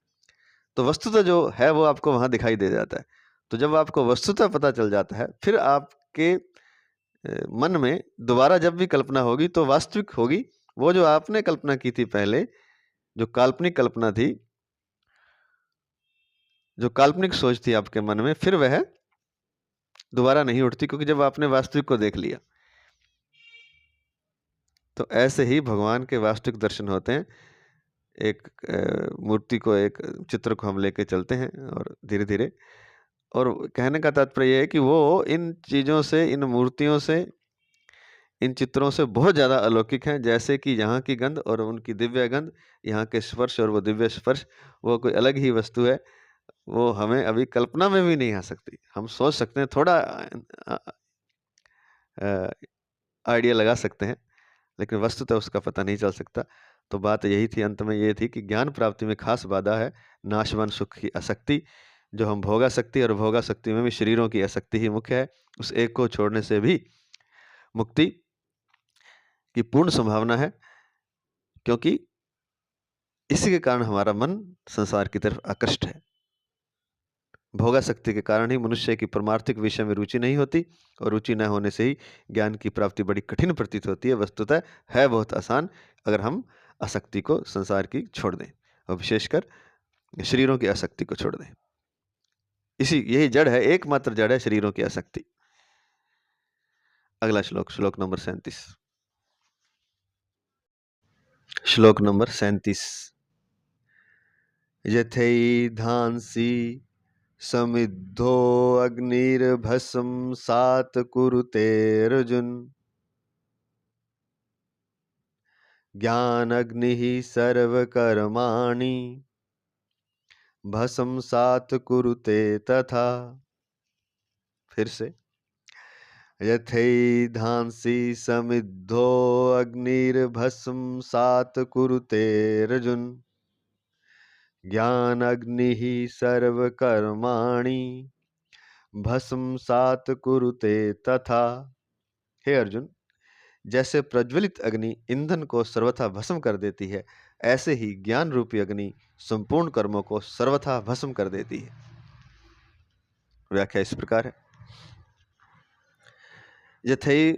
तो वस्तुतः जो है वो आपको वहाँ दिखाई दे जाता है। तो जब आपको वस्तुतः पता चल जाता है, फिर आपके मन में दोबारा जब भी कल्पना होगी तो वास्तविक होगी। वो जो आपने कल्पना की थी पहले, जो काल्पनिक कल्पना थी, जो काल्पनिक सोच थी आपके मन में, फिर वह दोबारा नहीं उठती, क्योंकि जब आपने वास्तविक को देख लिया। तो ऐसे ही भगवान के वास्तविक दर्शन होते हैं। एक मूर्ति को, एक चित्र को हम लेके चलते हैं और धीरे धीरे, और कहने का तात्पर्य यह है कि वो इन चीज़ों से, इन मूर्तियों से, इन चित्रों से बहुत ज़्यादा अलौकिक हैं, जैसे कि यहाँ की गंध और उनकी दिव्य गंध, यहाँ के स्पर्श और वो दिव्य स्पर्श, वो कोई अलग ही वस्तु है। वो हमें अभी कल्पना में भी नहीं आ सकती। हम सोच सकते हैं, थोड़ा आइडिया लगा सकते हैं, लेकिन वस्तुतः उसका पता नहीं चल सकता। तो बात यही थी, अंत में ये थी कि ज्ञान प्राप्ति में खास बाधा है नाशवान सुख की आसक्ति, जो हम भोगासक्ति, और भोगासक्ति में भी शरीरों की आसक्ति ही मुख्य है। उस एक को छोड़ने से भी मुक्ति की पूर्ण संभावना है, क्योंकि इसी के कारण हमारा मन संसार की तरफ आकृष्ट है। भोगासक्ति के कारण ही मनुष्य की परमार्थिक विषय में रुचि नहीं होती, और रुचि न होने से ही ज्ञान की प्राप्ति बड़ी कठिन प्रतीत होती है। वस्तुतः है बहुत आसान, अगर हम आसक्ति को संसार की छोड़ दें, और विशेषकर शरीरों की आसक्ति को छोड़ दें। यही जड़ है, एकमात्र जड़ है शरीरों की आसक्ति। अगला श्लोक, श्लोक नंबर 37। श्लोक नंबर 37। यथैधांसि समिद्धो अग्निर्भस्म सात कुरुते अर्जुन, ज्ञान अग्नि सर्वकर्माणि भस्म सात कुरुते तथा। फिर से, यथैधांसि समिद्धो अग्निर्भस्म सात कुरुते अर्जुन, ज्ञान अग्नि सर्वकर्माणि भस्म सात कुरुते तथा। हे अर्जुन, जैसे प्रज्वलित अग्नि ईंधन को सर्वथा भस्म कर देती है, ऐसे ही ज्ञान रूपी अग्नि संपूर्ण कर्मों को सर्वथा भस्म कर देती है। व्याख्या इस प्रकार है, यथै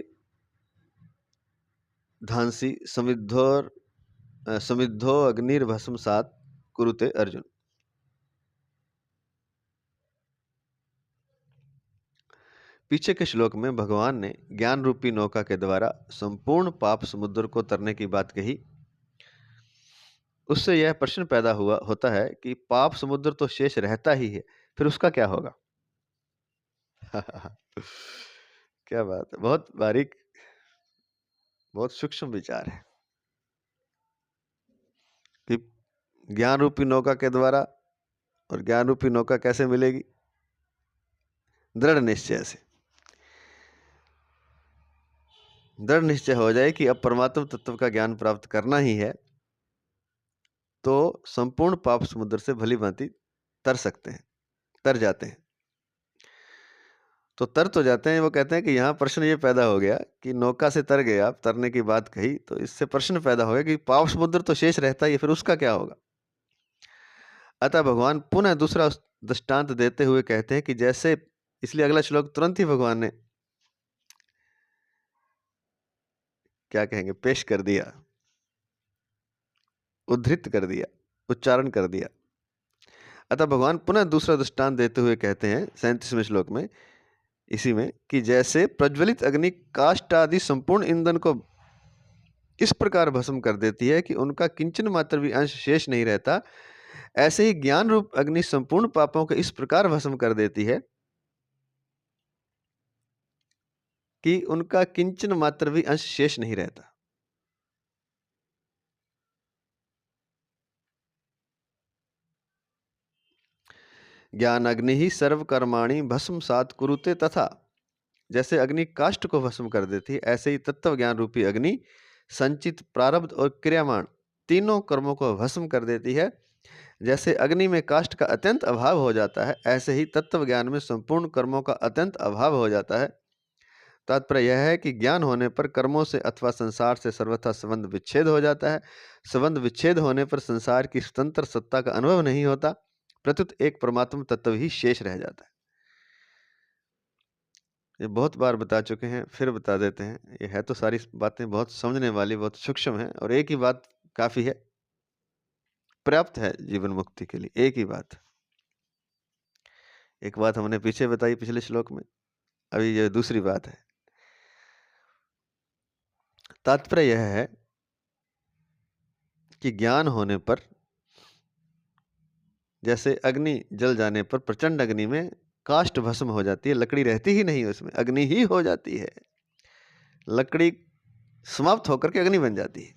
धांसी समिद्धो अग्निर्भस्म सात कुरुते अर्जुन। पीछे के श्लोक में भगवान ने ज्ञान रूपी नौका के द्वारा संपूर्ण पाप समुद्र को तरने की बात कही। उससे यह प्रश्न पैदा होता है कि पाप समुद्र तो शेष रहता ही है, फिर उसका क्या होगा? क्या बात है, बहुत बारीक, बहुत सूक्ष्म विचार है कि ज्ञान रूपी नौका के द्वारा, और ज्ञान रूपी नौका कैसे मिलेगी? दृढ़ निश्चय से। दृढ़ निश्चय हो जाए कि अब परमात्म तत्व का ज्ञान प्राप्त करना ही है, तो संपूर्ण पाप समुद्र से भली भांति तर सकते हैं, तर जाते हैं। तो तर तो जाते हैं। वो कहते हैं कि यहाँ प्रश्न ये पैदा हो गया कि नौका से तर गए आप, तरने की बात कही, तो इससे प्रश्न पैदा हो गया कि पाप समुद्र तो शेष रहता ही है, फिर उसका क्या होगा? अतः भगवान पुनः दूसरा दृष्टांत देते हुए कहते हैं कि जैसे, इसलिए अगला श्लोक तुरंत ही भगवान ने क्या कहेंगे, पेश कर दिया, उद्धृत कर दिया, उच्चारण कर दिया। अतः भगवान पुनः दूसरा दृष्टांत देते हुए कहते हैं 37वें श्लोक में, इसी में, कि जैसे प्रज्वलित अग्नि काष्ठ आदि संपूर्ण ईंधन को इस प्रकार भस्म कर देती है कि उनका किंचन मात्र भी अंश शेष नहीं रहता, ऐसे ही ज्ञान रूप अग्नि संपूर्ण पापों को इस प्रकार भस्म कर देती है कि उनका किंचन मात्र भी अंश शेष नहीं रहता। ज्ञान अग्नि ही सर्व कर्माणि भस्म सात कुरुते तथा। जैसे अग्नि काष्ठ को भस्म कर देती है, ऐसे ही तत्व ज्ञान रूपी अग्नि संचित, प्रारब्ध और क्रियामाण तीनों कर्मों को भस्म कर देती है। जैसे अग्नि में काष्ठ का अत्यंत अभाव हो जाता है, ऐसे ही तत्व ज्ञान में संपूर्ण कर्मों का अत्यंत अभाव हो जाता है। तात्पर्य यह है कि ज्ञान होने पर कर्मों से अथवा संसार से सर्वथा संबंध विच्छेद हो जाता है। संबंध विच्छेद होने पर संसार की स्वतंत्र सत्ता का अनुभव नहीं होता, प्रत्युत एक परमात्म तत्व ही शेष रह जाता है। ये बहुत बार बता चुके हैं, फिर बता देते हैं। ये है तो सारी बातें बहुत समझने वाली, बहुत सूक्ष्म है, और एक ही बात काफी है, पर्याप्त है जीवन मुक्ति के लिए। एक ही बात, एक बात हमने पीछे बताई पिछले श्लोक में, अभी ये दूसरी बात है। तात्पर्य यह है कि ज्ञान होने पर, जैसे अग्नि जल जाने पर प्रचंड अग्नि में काष्ठ भस्म हो जाती है, लकड़ी रहती ही नहीं उसमें, अग्नि ही हो जाती है। लकड़ी समाप्त होकर के अग्नि बन जाती है।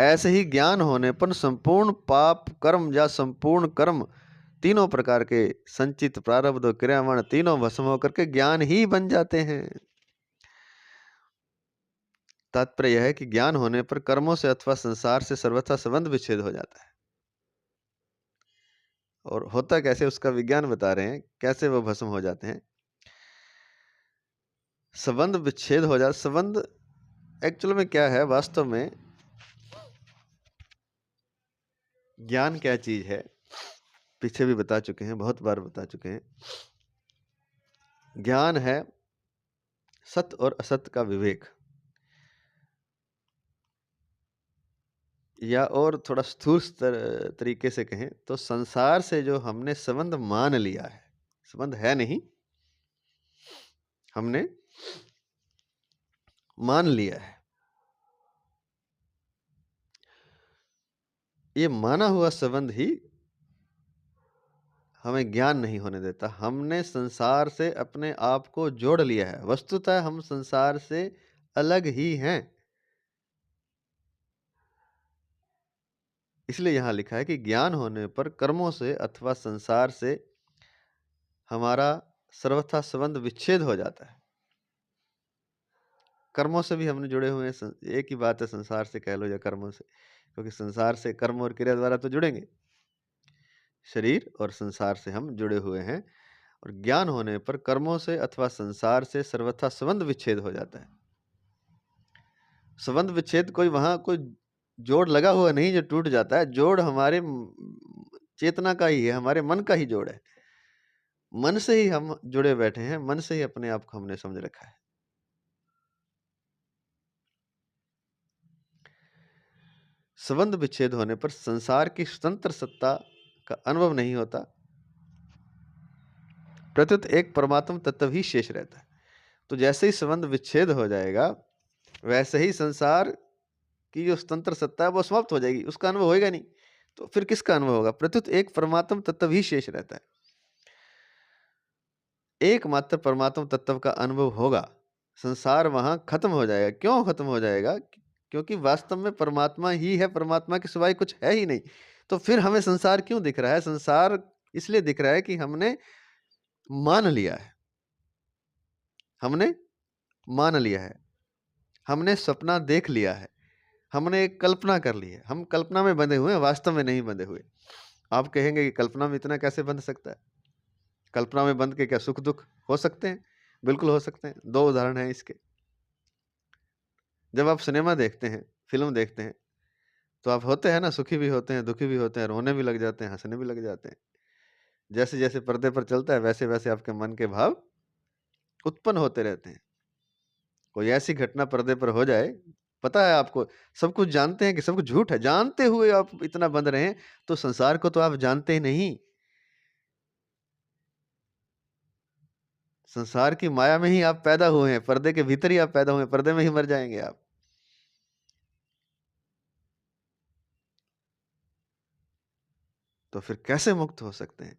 ऐसे ही ज्ञान होने पर संपूर्ण पाप कर्म या संपूर्ण कर्म, तीनों प्रकार के संचित प्रारब्ध और क्रियावण, तीनों भस्म होकर के ज्ञान ही बन जाते हैं। तात्पर्य यह है कि ज्ञान होने पर कर्मों से अथवा संसार से सर्वथा संबंध विच्छेद हो जाता है। और होता कैसे उसका विज्ञान बता रहे हैं, कैसे वो भस्म हो जाते हैं। संबंध विच्छेद हो जाता। संबंध एक्चुअल में क्या है, वास्तव में ज्ञान क्या चीज है, पीछे भी बता चुके हैं, बहुत बार बता चुके हैं। ज्ञान है सत्य और असत्य का विवेक, या और थोड़ा स्थूल तरीके से कहें तो संसार से जो हमने संबंध मान लिया है, संबंध है नहीं, हमने मान लिया है, ये माना हुआ संबंध ही हमें ज्ञान नहीं होने देता। हमने संसार से अपने आप को जोड़ लिया है। वस्तुतः हम संसार से अलग ही हैं। इसलिए यहां लिखा है कि ज्ञान होने पर कर्मों से अथवा संसार से हमारा सर्वथा संबंध विच्छेद हो जाता है। कर्मों से भी हमने जुड़े हुए हैं, एक ही बात है, संसार से कह लो या कर्मों से, क्योंकि संसार से कर्म और क्रिया द्वारा तो जुड़ेंगे, शरीर और संसार से हम जुड़े हुए हैं। और ज्ञान होने पर कर्मों से अथवा संसार से सर्वथा संबंध विच्छेद हो जाता है। संबंध विच्छेद कोई वहां कोई जोड़ लगा हुआ नहीं जो टूट जाता है, जोड़ हमारे चेतना का ही है, हमारे मन का ही जोड़ है। मन से ही हम जुड़े बैठे हैं, मन से ही अपने आप को हमने समझ रखा है। संबंध विच्छेद होने पर संसार की स्वतंत्र सत्ता का अनुभव नहीं होता, प्रत्युत एक परमात्म तत्व ही शेष रहता है। तो जैसे ही संबंध विच्छेद हो जाएगा, वैसे ही संसार की जो स्वतंत्र सत्ता है वो समाप्त हो जाएगी, उसका अनुभव होएगा नहीं। तो फिर किसका अनुभव होगा? प्रत्युत एक परमात्म तत्व ही शेष रहता है, एकमात्र परमात्म तत्व का अनुभव होगा। संसार वहां खत्म हो जाएगा। क्यों खत्म हो जाएगा? क्योंकि वास्तव में परमात्मा ही है, परमात्मा के सिवाय कुछ है ही नहीं। तो फिर हमें संसार क्यों दिख रहा है? संसार इसलिए दिख रहा है कि हमने मान लिया है, हमने मान लिया है, हमने सपना देख लिया है, हमने एक कल्पना कर ली है। हम कल्पना में बंधे हुए हैं, वास्तव में नहीं बंधे हुए। आप कहेंगे कि कल्पना में इतना कैसे बंध सकता है? कल्पना में बंध के क्या सुख दुख हो सकते हैं? बिल्कुल हो सकते हैं। दो उदाहरण हैं इसके। जब आप सिनेमा देखते हैं, फिल्म देखते हैं, तो आप होते हैं ना, सुखी भी होते हैं, दुखी भी होते हैं, रोने भी लग जाते हैं, हंसने भी लग जाते हैं। जैसे जैसे पर्दे पर चलता है, वैसे वैसे आपके मन के भाव उत्पन्न होते रहते हैं। कोई ऐसी घटना पर्दे पर हो जाए, पता है आपको, सब कुछ जानते हैं कि सब कुछ झूठ है, जानते हुए आप इतना बंध रहे हैं, तो संसार को तो आप जानते ही नहीं। संसार की माया में ही आप पैदा हुए हैं, पर्दे के भीतर ही आप पैदा हुए हैं, पर्दे में ही मर जाएंगे आप। तो फिर कैसे मुक्त हो सकते हैं?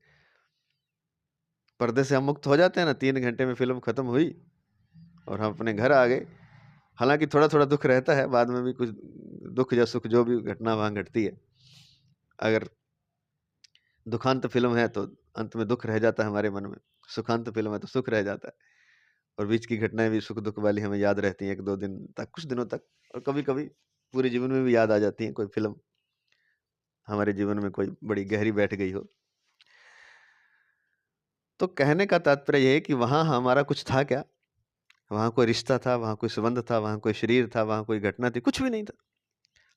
पर्दे से हम मुक्त हो जाते हैं ना, 3 घंटे में फिल्म खत्म हुई और हम अपने घर आ गए। हालांकि थोड़ा थोड़ा दुख रहता है, बाद में भी कुछ दुख या सुख जो भी घटना वहां घटती है, अगर दुखांत फिल्म है तो अंत में दुख रह जाता है हमारे मन में, सुखांत फिल्म है तो सुख रह जाता है। और बीच की घटनाएं भी सुख दुख वाली हमें याद रहती हैं 1-2 दिन तक, कुछ दिनों तक, और कभी कभी पूरे जीवन में भी याद आ जाती है कोई फिल्म हमारे जीवन में कोई बड़ी गहरी बैठ गई हो। तो कहने का तात्पर्य यह है कि वहां हमारा कुछ था क्या? वहां कोई रिश्ता था, वहां कोई संबंध था, वहां कोई शरीर था, वहां कोई घटना थी? कुछ भी नहीं था,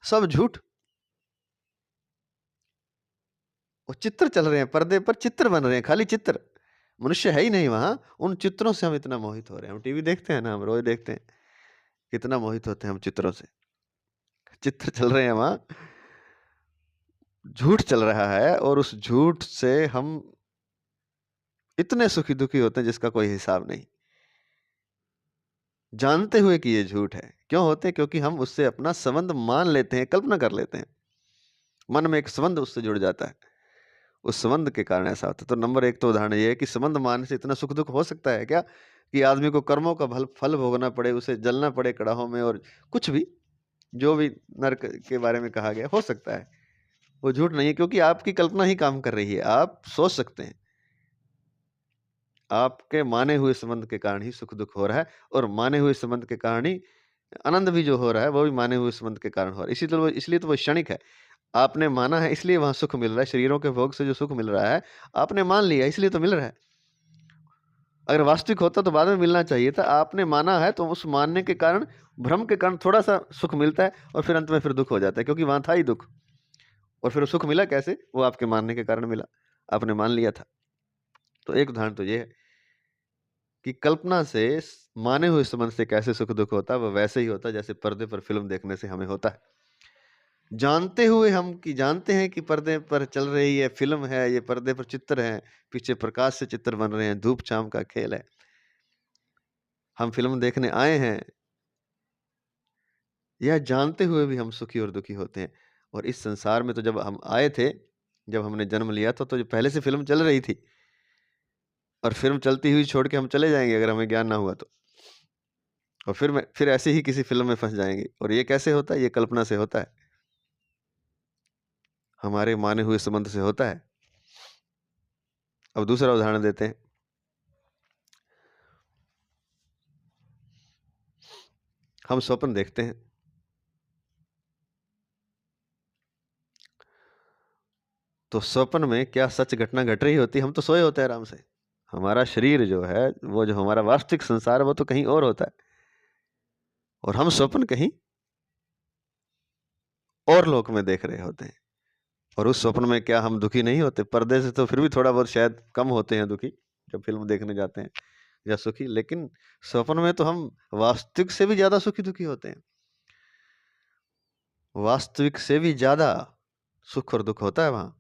सब झूठ। वो चित्र चल रहे हैं, पर्दे पर चित्र बन रहे हैं, खाली चित्र, मनुष्य है ही नहीं वहां। उन चित्रों से हम इतना मोहित हो रहे हैं। हम टीवी देखते हैं ना, हम रोज देखते हैं, कितना मोहित होते हैं हम चित्रों से। चित्र चल रहे हैं वहां, झूठ चल रहा है, और उस झूठ से हम इतने सुखी दुखी होते हैं जिसका कोई हिसाब नहीं, जानते हुए कि ये झूठ है। क्यों होते हैं? क्योंकि हम उससे अपना संबंध मान लेते हैं, कल्पना कर लेते हैं, मन में एक संबंध उससे जुड़ जाता है, उस संबंध के कारण ऐसा होता है। तो नंबर 1 तो उदाहरण ये है कि संबंध मानने से इतना सुख दुख हो सकता है क्या कि आदमी को कर्मों का फल भोगना पड़े, उसे जलना पड़े कड़ाहों में, और कुछ भी, जो भी नर्क के बारे में कहा गया हो सकता है, वो झूठ नहीं है, क्योंकि आपकी कल्पना ही काम कर रही है। आप सोच सकते हैं, आपके माने हुए संबंध के कारण ही सुख दुख हो रहा है, और माने हुए संबंध के कारण ही आनंद भी जो हो रहा है वो भी माने हुए संबंध के कारण हो रहा है। इसलिए तो वो क्षणिक है। आपने माना है इसलिए वहां सुख मिल रहा है। शरीरों के भोग से जो सुख मिल रहा है, आपने मान लिया इसलिए तो मिल रहा है। अगर वास्तविक होता तो बाद में मिलना चाहिए था। आपने माना है तो उस मानने के कारण, भ्रम के कारण थोड़ा सा सुख मिलता है, और फिर अंत में फिर दुख हो जाता है, क्योंकि वहां था ही दुख। और फिर वो सुख मिला कैसे? वो आपके मानने के कारण मिला, आपने मान लिया था। तो एक उदाहरण तो ये है कि कल्पना से माने हुए संबंध से कैसे सुख दुख होता है, वो वैसे ही होता है जैसे पर्दे पर फिल्म देखने से हमें होता है। जानते हुए हम कि जानते हैं कि पर्दे पर चल रही है फिल्म है, ये पर्दे पर चित्र हैं, पीछे प्रकाश से चित्र बन रहे हैं, धूप छांव का खेल है, हम फिल्म देखने आए हैं, यह जानते हुए भी हम सुखी और दुखी होते हैं। और इस संसार में तो जब हम आए थे, जब हमने जन्म लिया था, तो जो पहले से फिल्म चल रही थी, और फिल्म चलती हुई छोड़ के हम चले जाएंगे अगर हमें ज्ञान ना हुआ तो। और फिर ऐसे ही किसी फिल्म में फंस जाएंगे। और ये कैसे होता है? ये कल्पना से होता है, हमारे माने हुए संबंध से होता है। अब दूसरा उदाहरण देते हैं। हम स्वप्न देखते हैं, तो स्वप्न में क्या सच घटना घट रही होती है? हम तो सोए होते हैं आराम से। हमारा शरीर जो है, वो जो हमारा वास्तविक संसार है, वो तो कहीं और होता है, और हम स्वप्न कहीं और लोक में देख रहे होते हैं। और उस स्वप्न में क्या हम दुखी नहीं होते? पर्दे से तो फिर भी थोड़ा बहुत शायद कम होते हैं दुखी, जब फिल्म देखने जाते हैं, या सुखी। लेकिन स्वप्न में तो हम वास्तविक से भी ज्यादा सुखी दुखी होते हैं। वास्तविक से भी ज्यादा सुख और दुख होता है वहां।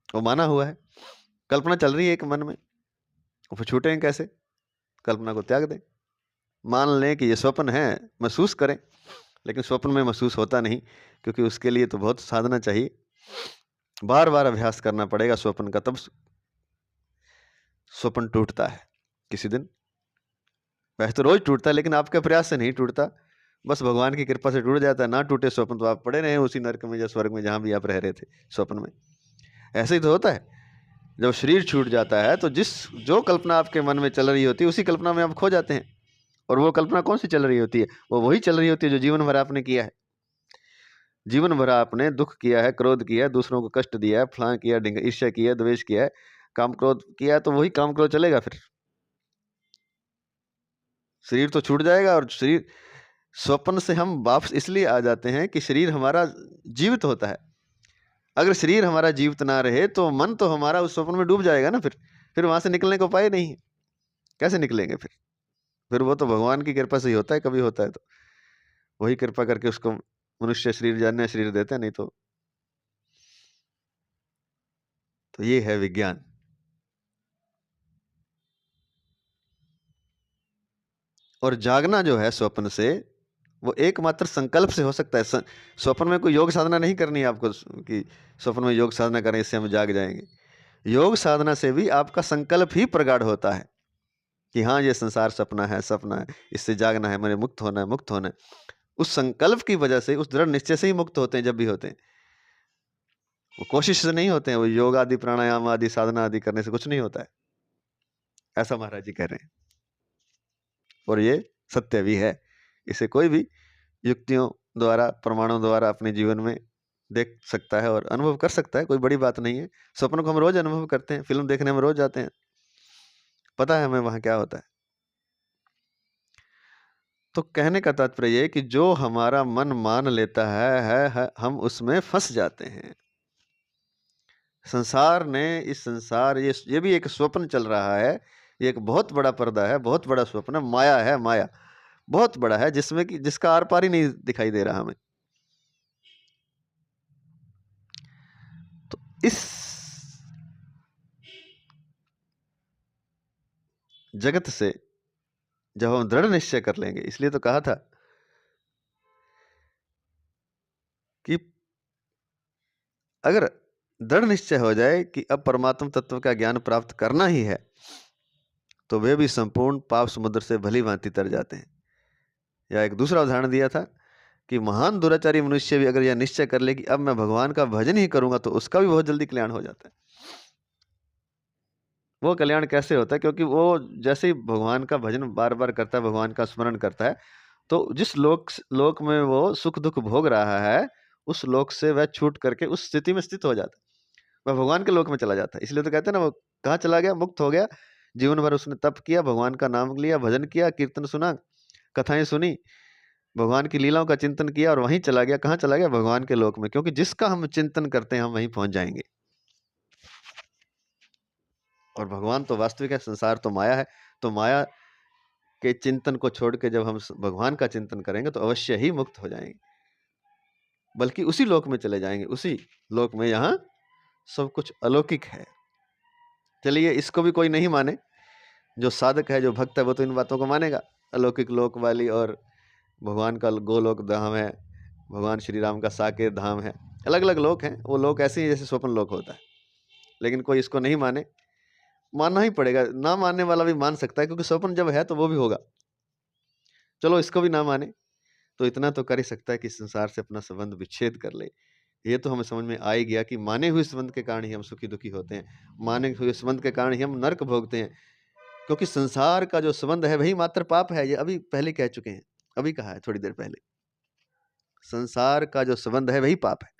वो माना हुआ है, कल्पना चल रही है एक मन में, वो छूटें कैसे? कल्पना को त्याग दें, मान लें कि ये स्वप्न है, महसूस करें। लेकिन स्वप्न में महसूस होता नहीं, क्योंकि उसके लिए तो बहुत साधना चाहिए, बार बार अभ्यास करना पड़ेगा स्वप्न का, तब स्वप्न टूटता है किसी दिन। वैसे तो रोज टूटता है, लेकिन आपके प्रयास से नहीं टूटता, बस भगवान की कृपा से टूट जाता है। ना टूटे स्वप्न तो आप पड़े रहे उसी नरक में या स्वर्ग में, जहां भी आप रह रहे थे स्वप्न में। ऐसे ही तो होता है, जब शरीर छूट जाता है तो जो कल्पना आपके मन में चल रही होती है, उसी कल्पना में आप खो जाते हैं। और वो कल्पना कौन सी चल रही होती है? वो वही चल रही होती है जो जीवन भर आपने किया है। जीवन भर आपने दुख किया है, क्रोध किया है, दूसरों को कष्ट दिया है, फलां किया, ईर्ष्या किया है, द्वेष किया है, काम क्रोध किया है, तो वही काम क्रोध चलेगा। फिर शरीर तो छूट जाएगा। और शरीर, स्वप्न से हम वापस इसलिए आ जाते हैं कि शरीर हमारा जीवित होता है। अगर शरीर हमारा जीवित ना रहे तो मन तो हमारा उस स्वप्न में डूब जाएगा ना। फिर वहां से निकलने का उपाय नहीं है। कैसे निकलेंगे फिर वो तो भगवान की कृपा से ही होता है, कभी होता है तो वही कृपा करके उसको मनुष्य शरीर, जानने शरीर देते हैं, नहीं तो ये है विज्ञान। और जागना जो है स्वप्न से, वो एकमात्र संकल्प से हो सकता है। स्वप्न में कोई योग साधना नहीं करनी है आपको कि स्वप्न में योग साधना करें इससे हम जाग जाएंगे। योग साधना से भी आपका संकल्प ही प्रगाढ़ होता है कि हाँ, ये संसार सपना है, सपना है, इससे जागना है, मुझे मुक्त होना है, मुक्त होना है। उस संकल्प की वजह से, उस दृढ़ निश्चय से ही मुक्त होते हैं जब भी होते हैं। वो कोशिश से नहीं होते हैं। वो योग आदि, प्राणायाम आदि, साधना आदि करने से कुछ नहीं होता है, ऐसा महाराज जी कह रहे हैं। और ये सत्य भी है। इसे कोई भी युक्तियों द्वारा, प्रमाणों द्वारा अपने जीवन में देख सकता है और अनुभव कर सकता है। कोई बड़ी बात नहीं है। सपनों को हम रोज अनुभव करते हैं, फिल्म देखने हम रोज जाते हैं, पता है हमें वहां क्या होता है। तो कहने का तात्पर्य ये कि जो हमारा मन मान लेता है, हम उसमें फंस जाते हैं। संसार ने, इस संसार, ये भी एक स्वप्न चल रहा है। ये एक बहुत बड़ा पर्दा है, बहुत बड़ा स्वप्न है, माया है, माया बहुत बड़ा है, जिसमें कि जिसका आर पार ही नहीं दिखाई दे रहा हमें। तो इस जगत से जब हम दृढ़ निश्चय कर लेंगे, इसलिए तो कहा था कि अगर दृढ़ निश्चय हो जाए कि अब परमात्म तत्व का ज्ञान प्राप्त करना ही है, तो वे भी संपूर्ण पाप समुद्र से भली भांति तर जाते हैं। या एक दूसरा उदाहरण दिया था कि महान दुराचारी मनुष्य भी अगर यह निश्चय कर ले कि अब मैं भगवान का भजन ही करूंगा, तो उसका भी बहुत जल्दी कल्याण हो जाता है। वो कल्याण कैसे होता है? क्योंकि वो जैसे ही भगवान का भजन बार बार करता है, भगवान का स्मरण करता है, तो जिस लोक में वो सुख दुख भोग रहा है, उस लोक से वह छूट करके उस स्थिति में स्थित हो जाता है, वह भगवान के लोक में चला जाता है। इसलिए तो कहते हैं ना, वो कहाँ चला गया? मुक्त हो गया। जीवन भर उसने तप किया, भगवान का नाम लिया, भजन किया, कीर्तन सुना, कथाएं सुनी, भगवान की लीलाओं का चिंतन किया, और वहीं चला गया। कहाँ चला गया? भगवान के लोक में। क्योंकि जिसका हम चिंतन करते हैं, हम वहीं पहुंच जाएंगे। और भगवान तो वास्तविक है, संसार तो माया है। तो माया के चिंतन को छोड़ के जब हम भगवान का चिंतन करेंगे, तो अवश्य ही मुक्त हो जाएंगे, बल्कि उसी लोक में चले जाएंगे, उसी लोक में यहाँ सब कुछ अलौकिक है। चलिए, इसको भी कोई नहीं माने, जो साधक है, जो भक्त है, वो तो इन बातों को मानेगा। अलौकिक लोक वाली, और भगवान का गोलोक धाम है, भगवान श्री राम का साकेत धाम है, अलग अलग लोक हैं। वो लोक ऐसे ही जैसे स्वप्न लोक होता है। लेकिन कोई इसको नहीं माने, मानना ही पड़ेगा। ना मानने वाला भी मान सकता है, क्योंकि स्वप्न जब है तो वो भी होगा। चलो, इसको भी ना माने तो इतना तो कर ही सकता है कि संसार से अपना संबंध विच्छेद कर ले। ये तो हमें समझ में आ ही गया कि माने हुए संबंध के कारण ही हम सुखी दुखी होते हैं, माने हुए संबंध के कारण ही हम नरक भोगते हैं। क्योंकि संसार का जो संबंध है वही मात्र पाप है। ये अभी पहले कह चुके हैं, अभी कहा है थोड़ी देर पहले। संसार का जो संबंध है वही पाप है।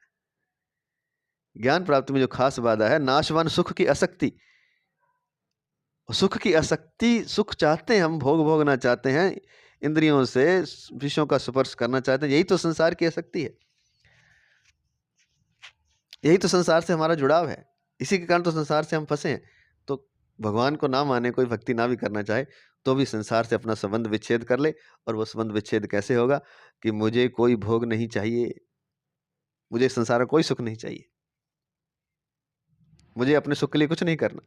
ज्ञान प्राप्ति में जो खास बाधा है, नाशवान सुख की आसक्ति। सुख की आसक्ति, सुख चाहते हैं हम, भोग भोगना चाहते हैं, इंद्रियों से विषयों का स्पर्श करना चाहते हैं। यही तो संसार की आसक्ति है, यही तो संसार से हमारा जुड़ाव है। इसी के कारण तो संसार से हम फंसे हैं। तो भगवान को ना माने, कोई भक्ति ना भी करना चाहे, तो भी संसार से अपना संबंध विच्छेद कर ले। और वो संबंध विच्छेद कैसे होगा? कि मुझे कोई भोग नहीं चाहिए, मुझे संसार में कोई सुख नहीं चाहिए, मुझे अपने सुख के लिए कुछ नहीं करना,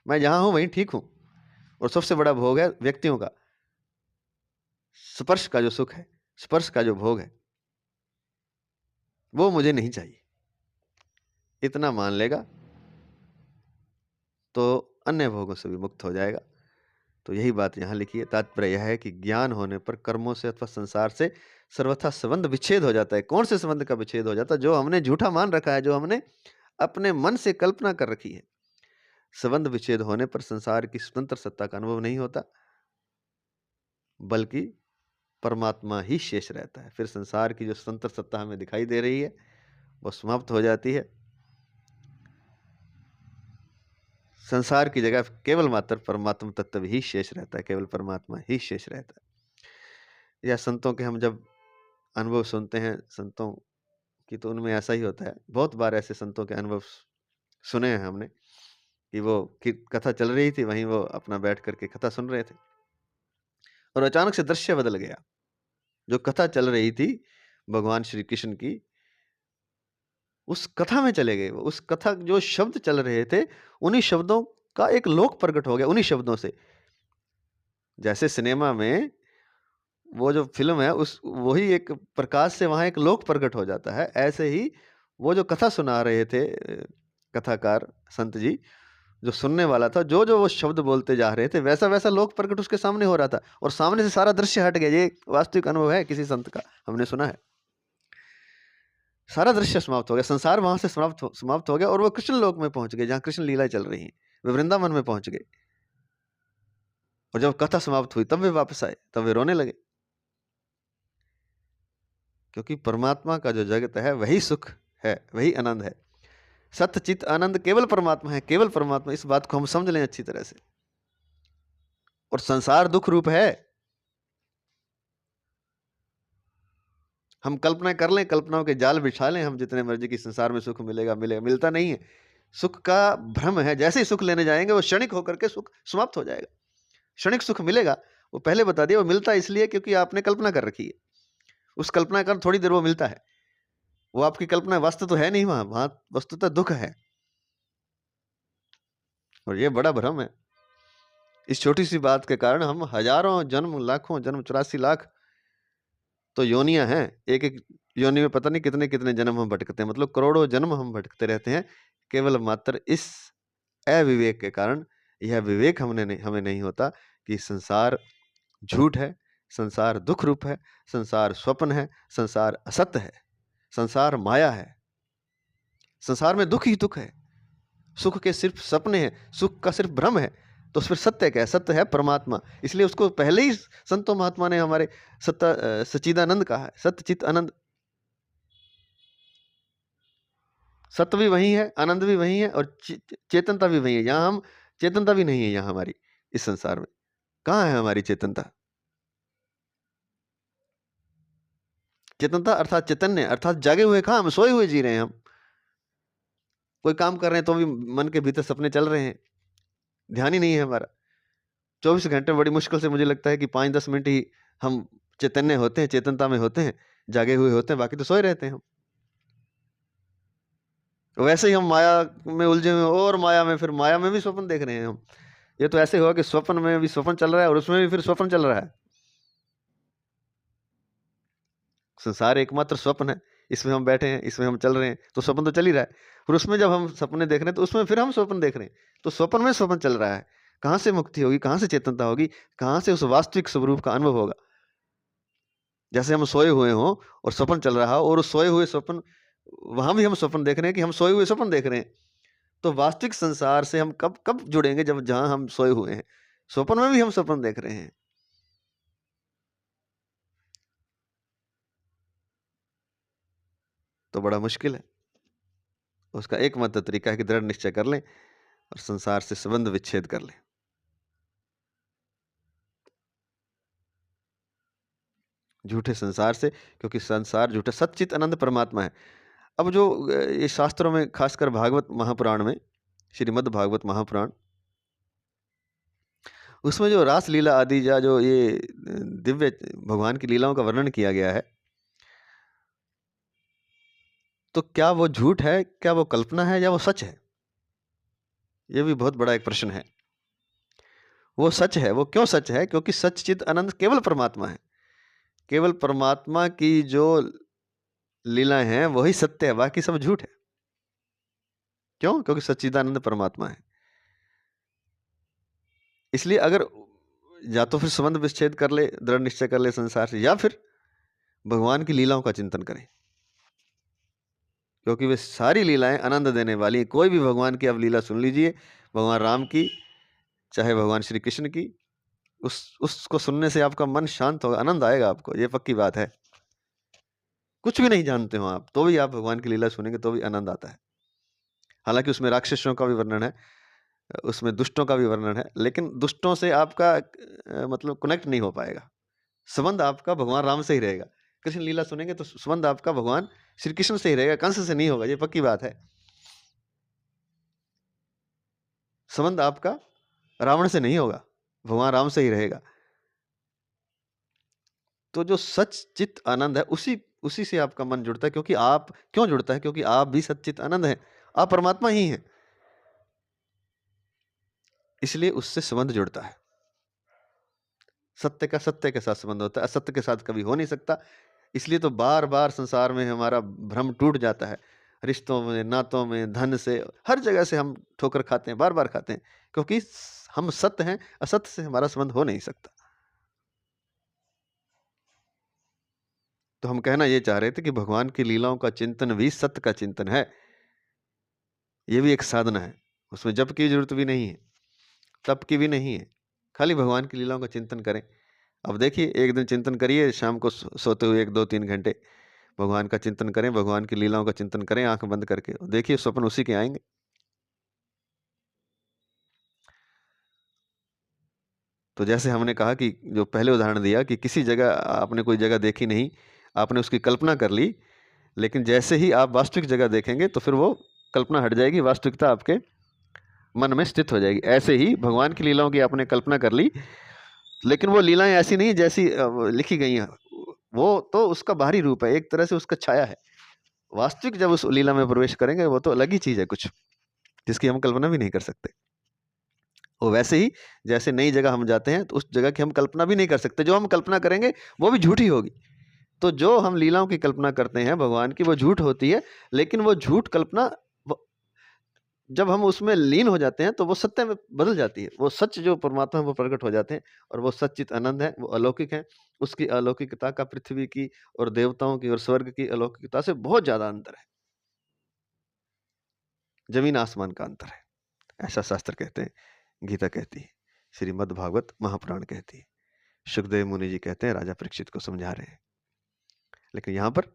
मैं जहां हूं वहीं ठीक हूं। और सबसे बड़ा भोग है व्यक्तियों का स्पर्श का जो सुख है, स्पर्श का जो भोग है, वो मुझे नहीं चाहिए। इतना मान लेगा तो अन्य भोगों से भी मुक्त हो जाएगा। तो यही बात यहाँ लिखी है। तात्पर्य यह है कि ज्ञान होने पर कर्मों से अथवा संसार से सर्वथा संबंध विच्छेद हो जाता है। कौन से संबंध का विच्छेद हो जाता है? जो हमने झूठा मान रखा है, जो हमने अपने मन से कल्पना कर रखी है। संबंध विच्छेद होने पर संसार की स्वतंत्र सत्ता का अनुभव नहीं होता, बल्कि परमात्मा ही शेष रहता है। फिर संसार की जो स्वतंत्र सत्ता हमें दिखाई दे रही है, वो समाप्त हो जाती है। संसार की जगह केवल मात्र परमात्मा तत्व ही शेष रहता है, केवल परमात्मा ही शेष रहता है। या संतों के हम जब अनुभव सुनते हैं संतों की, तो उनमें ऐसा ही होता है। बहुत बार ऐसे संतों के अनुभव सुने हैं हमने कि वो कथा चल रही थी, वहीं वो अपना बैठ करके कथा सुन रहे थे, और अचानक से दृश्य बदल गया। जो कथा चल रही थी भगवान श्री कृष्ण की, उस कथा में चले गए। उस कथा जो शब्द चल रहे थे, उन्हीं शब्दों का एक लोक प्रकट हो गया, उन्हीं शब्दों से। जैसे सिनेमा में वो जो फिल्म है, उस वही एक प्रकाश से वहां एक लोक प्रकट हो जाता है, ऐसे ही वो जो कथा सुना रहे थे कथाकार संत जी, जो सुनने वाला था, जो जो वो शब्द बोलते जा रहे थे, वैसा वैसा लोक प्रकट उसके सामने हो रहा था, और सामने से सारा दृश्य हट गया। ये वास्तविक अनुभव है किसी संत का, हमने सुना है। सारा दृश्य समाप्त हो गया, संसार वहां से समाप्त हो गया, और वो कृष्ण लोक में पहुंच गए, जहां कृष्ण लीलाएं चल रही हैं। वे वृंदावन में पहुंच गए, और जब कथा समाप्त हुई तब वे वापस आए, तब वे रोने लगे। क्योंकि परमात्मा का जो जगत है वही सुख है, वही आनंद है। सत्य चित आनंद केवल परमात्मा है, केवल परमात्मा। इस बात को हम समझ लें अच्छी तरह से। और संसार दुख रूप है। हम कल्पना कर लें, कल्पनाओं के जाल बिछा लें हम जितने मर्जी की, संसार में सुख मिलेगा, मिलेगा, मिलता नहीं है। सुख का भ्रम है। जैसे ही सुख लेने जाएंगे, वो क्षणिक होकर के सुख समाप्त हो जाएगा। क्षणिक सुख मिलेगा, वो पहले बता दिया, वो मिलता इसलिए क्योंकि आपने कल्पना कर रखी है। उस कल्पना कर थोड़ी देर वो मिलता है। वो आपकी कल्पना, वस्तु तो है नहीं वहां, वहां वस्तुतः दुख है। और ये बड़ा भ्रम है। इस छोटी सी बात के कारण हम हजारों जन्म, लाखों जन्म, 84 लाख तो योनियां हैं। एक एक योनि में पता नहीं कितने कितने जन्म हम भटकते हैं, मतलब करोड़ों जन्म हम भटकते रहते हैं, केवल मात्र इस अविवेक के कारण। यह विवेक हमें नहीं होता कि संसार झूठ है, संसार दुख रूप है, संसार स्वप्न है, संसार असत्य है, संसार माया है, संसार में दुख ही दुख है, सुख के सिर्फ सपने हैं, सुख का सिर्फ भ्रम है। तो फिर सत्य क्या है? सत्य है परमात्मा। इसलिए उसको पहले ही संतो महात्मा ने हमारे सच्चिदानंद कहा है, सत्य चित आनंद। सत्य भी वही है, आनंद भी वही है, और चेतनता भी वही है। यहाँ हम चेतनता भी नहीं है, यहाँ हमारी इस संसार में कहाँ है हमारी चेतनता? चेतनता अर्थात चैतन्य, अर्थात जागे हुए कहाँ, हम सोए हुए जी रहे हैं। हम कोई काम कर रहे हैं तो भी मन के भीतर सपने चल रहे हैं, ध्यान ही नहीं है हमारा। 24 घंटे बड़ी मुश्किल से मुझे लगता है कि 5-10 मिनट ही हम चैतन्य होते हैं, चेतनता में होते हैं, जागे हुए होते हैं, बाकी तो सोए रहते हैं हम। वैसे ही हम माया में उलझे हुए, और माया में, फिर माया में भी स्वप्न देख रहे हैं हम। ये तो ऐसे हुआ कि स्वप्न में भी स्वप्न चल रहा है और उसमें भी फिर स्वप्न चल रहा है। संसार एकमात्र स्वप्न है, इसमें हम बैठे हैं, इसमें हम चल रहे हैं, तो स्वप्न तो चल ही रहा है। फिर उसमें जब हम सपने देख रहे हैं तो उसमें फिर हम स्वप्न देख रहे हैं, तो स्वप्न में स्वप्न चल रहा है। कहाँ से मुक्ति होगी, कहाँ से चेतनता होगी, कहाँ से उस वास्तविक स्वरूप का अनुभव होगा? जैसे हम सोए हुए हों और स्वप्न चल रहा हो, और उस सोए हुए स्वप्न, वहां भी हम स्वप्न देख रहे हैं कि हम सोए हुए स्वप्न देख रहे हैं। तो वास्तविक संसार से हम कब कब जुड़ेंगे? जब जहां हम सोए हुए हैं, स्वप्न में भी हम स्वप्न देख रहे हैं। तो बड़ा मुश्किल है। उसका एकमात्र तरीका है कि दृढ़ निश्चय कर लें और संसार से संबंध विच्छेद कर लें। झूठे संसार से, क्योंकि संसार झूठा, सच्चित आनंद परमात्मा है। अब जो ये शास्त्रों में, खासकर भागवत महापुराण में, श्रीमद् भागवत महापुराण, उसमें जो रास लीला आदि या जो ये दिव्य भगवान की लीलाओं का वर्णन किया गया है, तो क्या वो झूठ है, क्या वो कल्पना है, या वो सच है? ये भी बहुत बड़ा एक प्रश्न है। वो सच है। वो क्यों सच है? क्योंकि सच चित आनंद केवल परमात्मा है। केवल परमात्मा की जो लीलाएं हैं वही सत्य है, बाकी सब झूठ है। क्यों? क्योंकि सच्चिदानंद परमात्मा है। इसलिए अगर या तो फिर संबंध विच्छेद कर ले, दृढ़ निश्चय कर ले संसार से, या फिर भगवान की लीलाओं का चिंतन करें, क्योंकि वे सारी लीलाएं आनंद देने वाली। कोई भी भगवान की अब लीला सुन लीजिए, भगवान राम की, चाहे भगवान श्री कृष्ण की, उसको सुनने से आपका मन शांत होगा, आनंद आएगा आपको, ये पक्की बात है। कुछ भी नहीं जानते हो आप, तो भी आप भगवान की लीला सुनेंगे तो भी आनंद आता है। हालांकि उसमें राक्षसों का भी वर्णन है, उसमें दुष्टों का भी वर्णन है, लेकिन दुष्टों से आपका मतलब कनेक्ट नहीं हो पाएगा। संबंध आपका भगवान राम से ही रहेगा। कृष्ण लीला सुनेंगे तो संबंध आपका भगवान श्री कृष्ण से ही रहेगा, कंस से नहीं होगा, ये पक्की बात है। संबंध आपका रावण से नहीं होगा, भगवान राम से ही रहेगा। तो जो सच चित आनंद है, उसी से आपका मन जुड़ता है। क्योंकि आप क्यों जुड़ता है? क्योंकि आप भी सच्चित आनंद है, आप परमात्मा ही हैं, इसलिए उससे संबंध जुड़ता है। सत्य का सत्य के साथ संबंध होता है, असत्य के साथ कभी हो नहीं सकता। इसलिए तो बार बार संसार में हमारा भ्रम टूट जाता है, रिश्तों में, नातों में, धन से, हर जगह से हम ठोकर खाते हैं, बार बार खाते हैं, क्योंकि हम सत्य हैं, असत्य से हमारा संबंध हो नहीं सकता। तो हम कहना ये चाह रहे थे कि भगवान की लीलाओं का चिंतन भी सत्य का चिंतन है। ये भी एक साधना है, उसमें जप की जरूरत भी नहीं है, तप की भी नहीं है, खाली भगवान की लीलाओं का चिंतन करें। अब देखिए, एक दिन चिंतन करिए, शाम को सोते हुए 1-2-3 घंटे भगवान का चिंतन करें, भगवान की लीलाओं का चिंतन करें आंख बंद करके, देखिए स्वप्न उसी के आएंगे। तो जैसे हमने कहा कि जो पहले उदाहरण दिया कि किसी जगह आपने कोई जगह देखी नहीं, आपने उसकी कल्पना कर ली, लेकिन जैसे ही आप वास्तविक जगह देखेंगे तो फिर वो कल्पना हट जाएगी, वास्तविकता आपके मन में स्थित हो जाएगी। ऐसे ही भगवान की लीलाओं की आपने कल्पना कर ली, लेकिन वो लीलाएं ऐसी नहीं जैसी लिखी गई हैं, वो तो उसका बाहरी रूप है, एक तरह से उसका छाया है। वास्तविक जब उस लीला में प्रवेश करेंगे वो तो अलग ही चीज है, कुछ जिसकी हम कल्पना भी नहीं कर सकते। वो वैसे ही जैसे नई जगह हम जाते हैं तो उस जगह की हम कल्पना भी नहीं कर सकते, जो हम कल्पना करेंगे वो भी झूठी होगी। तो जो हम लीलाओं की कल्पना करते हैं भगवान की, वो झूठ होती है, लेकिन वो झूठ कल्पना जब हम उसमें लीन हो जाते हैं तो वो सत्य में बदल जाती है। वो सच जो परमात्मा है वो प्रकट हो जाते हैं और वो सच्चित आनंद है, वो अलौकिक है। उसकी अलौकिकता का पृथ्वी की और देवताओं की और स्वर्ग की अलौकिकता से बहुत ज़्यादा अंतर है। ज़मीन आसमान का अंतर है। ऐसा शास्त्र कहते हैं, गीता कहती है, श्रीमद् भागवत महापुराण कहती है। सुखदेव मुनि जी कहते हैं, राजा परीक्षित को समझा रहे हैं। लेकिन यहाँ पर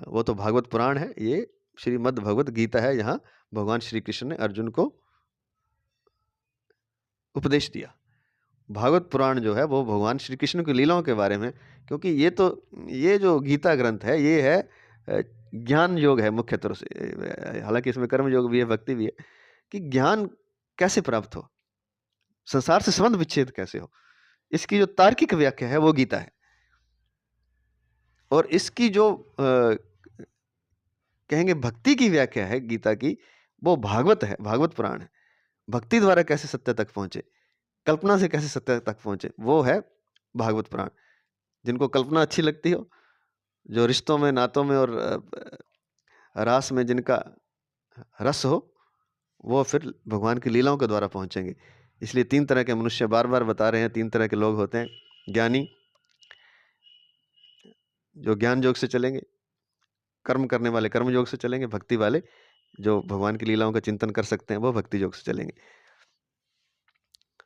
वो तो भागवत पुराण है, ये श्रीमद् भगवत गीता है। यहाँ भगवान श्री कृष्ण ने अर्जुन को उपदेश दिया। भागवत पुराण जो है वो भगवान श्री कृष्ण की लीलाओं के बारे में, क्योंकि ये जो गीता ग्रंथ है ये है ज्ञान योग है मुख्य तौर से। हालांकि इसमें कर्म योग भी है, भक्ति भी है, कि ज्ञान कैसे प्राप्त हो, संसार से संबंध विच्छेद कैसे हो, इसकी जो तार्किक व्याख्या है वो गीता है। और इसकी जो कहेंगे भक्ति की व्याख्या है गीता की, वो भागवत है, भागवत पुराण है। भक्ति द्वारा कैसे सत्य तक पहुंचे, कल्पना से कैसे सत्य तक पहुंचे, वो है भागवत पुराण। जिनको कल्पना अच्छी लगती हो, जो रिश्तों में, नातों में और रास में जिनका रस हो, वो फिर भगवान की लीलाओं के द्वारा पहुंचेंगे। इसलिए 3 तरह के मनुष्य बार बार बता रहे हैं, 3 तरह के लोग होते हैं। ज्ञानी जो ज्ञान योग से चलेंगे, कर्म करने वाले कर्म योग से चलेंगे, भक्ति वाले जो भगवान की लीलाओं का चिंतन कर सकते हैं वो भक्ति योग से चलेंगे।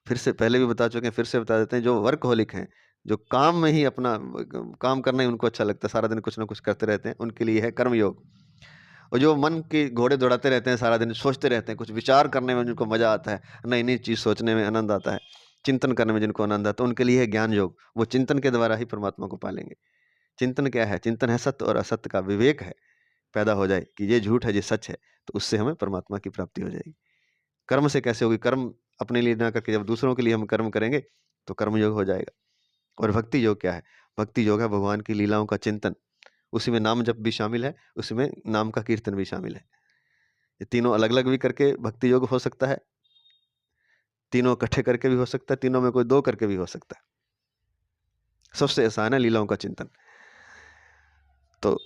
फिर से पहले भी बता चुके हैं, फिर से बता देते हैं, जो वर्कहोलिक हैं, जो काम में ही अपना काम करना ही उनको अच्छा लगता है, सारा दिन कुछ ना कुछ करते रहते हैं, उनके लिए है कर्म योग। और जो मन के घोड़े दौड़ाते रहते हैं, सारा दिन सोचते रहते हैं, कुछ विचार करने में जिनको मजा आता है, नई नई चीज सोचने में आनंद आता है, चिंतन करने में जिनको आनंद आता है, उनके लिए है ज्ञान योग। वो चिंतन के द्वारा ही परमात्मा को पालेंगे। चिंतन क्या है? चिंतन है सत्य और असत्य का विवेक है, पैदा हो जाए कि ये झूठ है, ये सच है, तो उससे हमें परमात्मा की प्राप्ति हो जाएगी। कर्म से कैसे होगी? कर्म अपने लिए ना करके जब दूसरों के लिए हम कर्म करेंगे तो कर्म योग हो जाएगा। और भक्ति योग क्या है? भक्ति योग है भगवान की लीलाओं का चिंतन। उसी में नाम जप भी शामिल है, उसमें नाम का कीर्तन भी शामिल है। ये तीनों अलग अलग भी करके भक्ति योग हो सकता है, तीनों इकट्ठे करके भी हो सकता है, तीनों में कोई 2 करके भी हो सकता है। सबसे आसान है लीलाओं का चिंतन। तो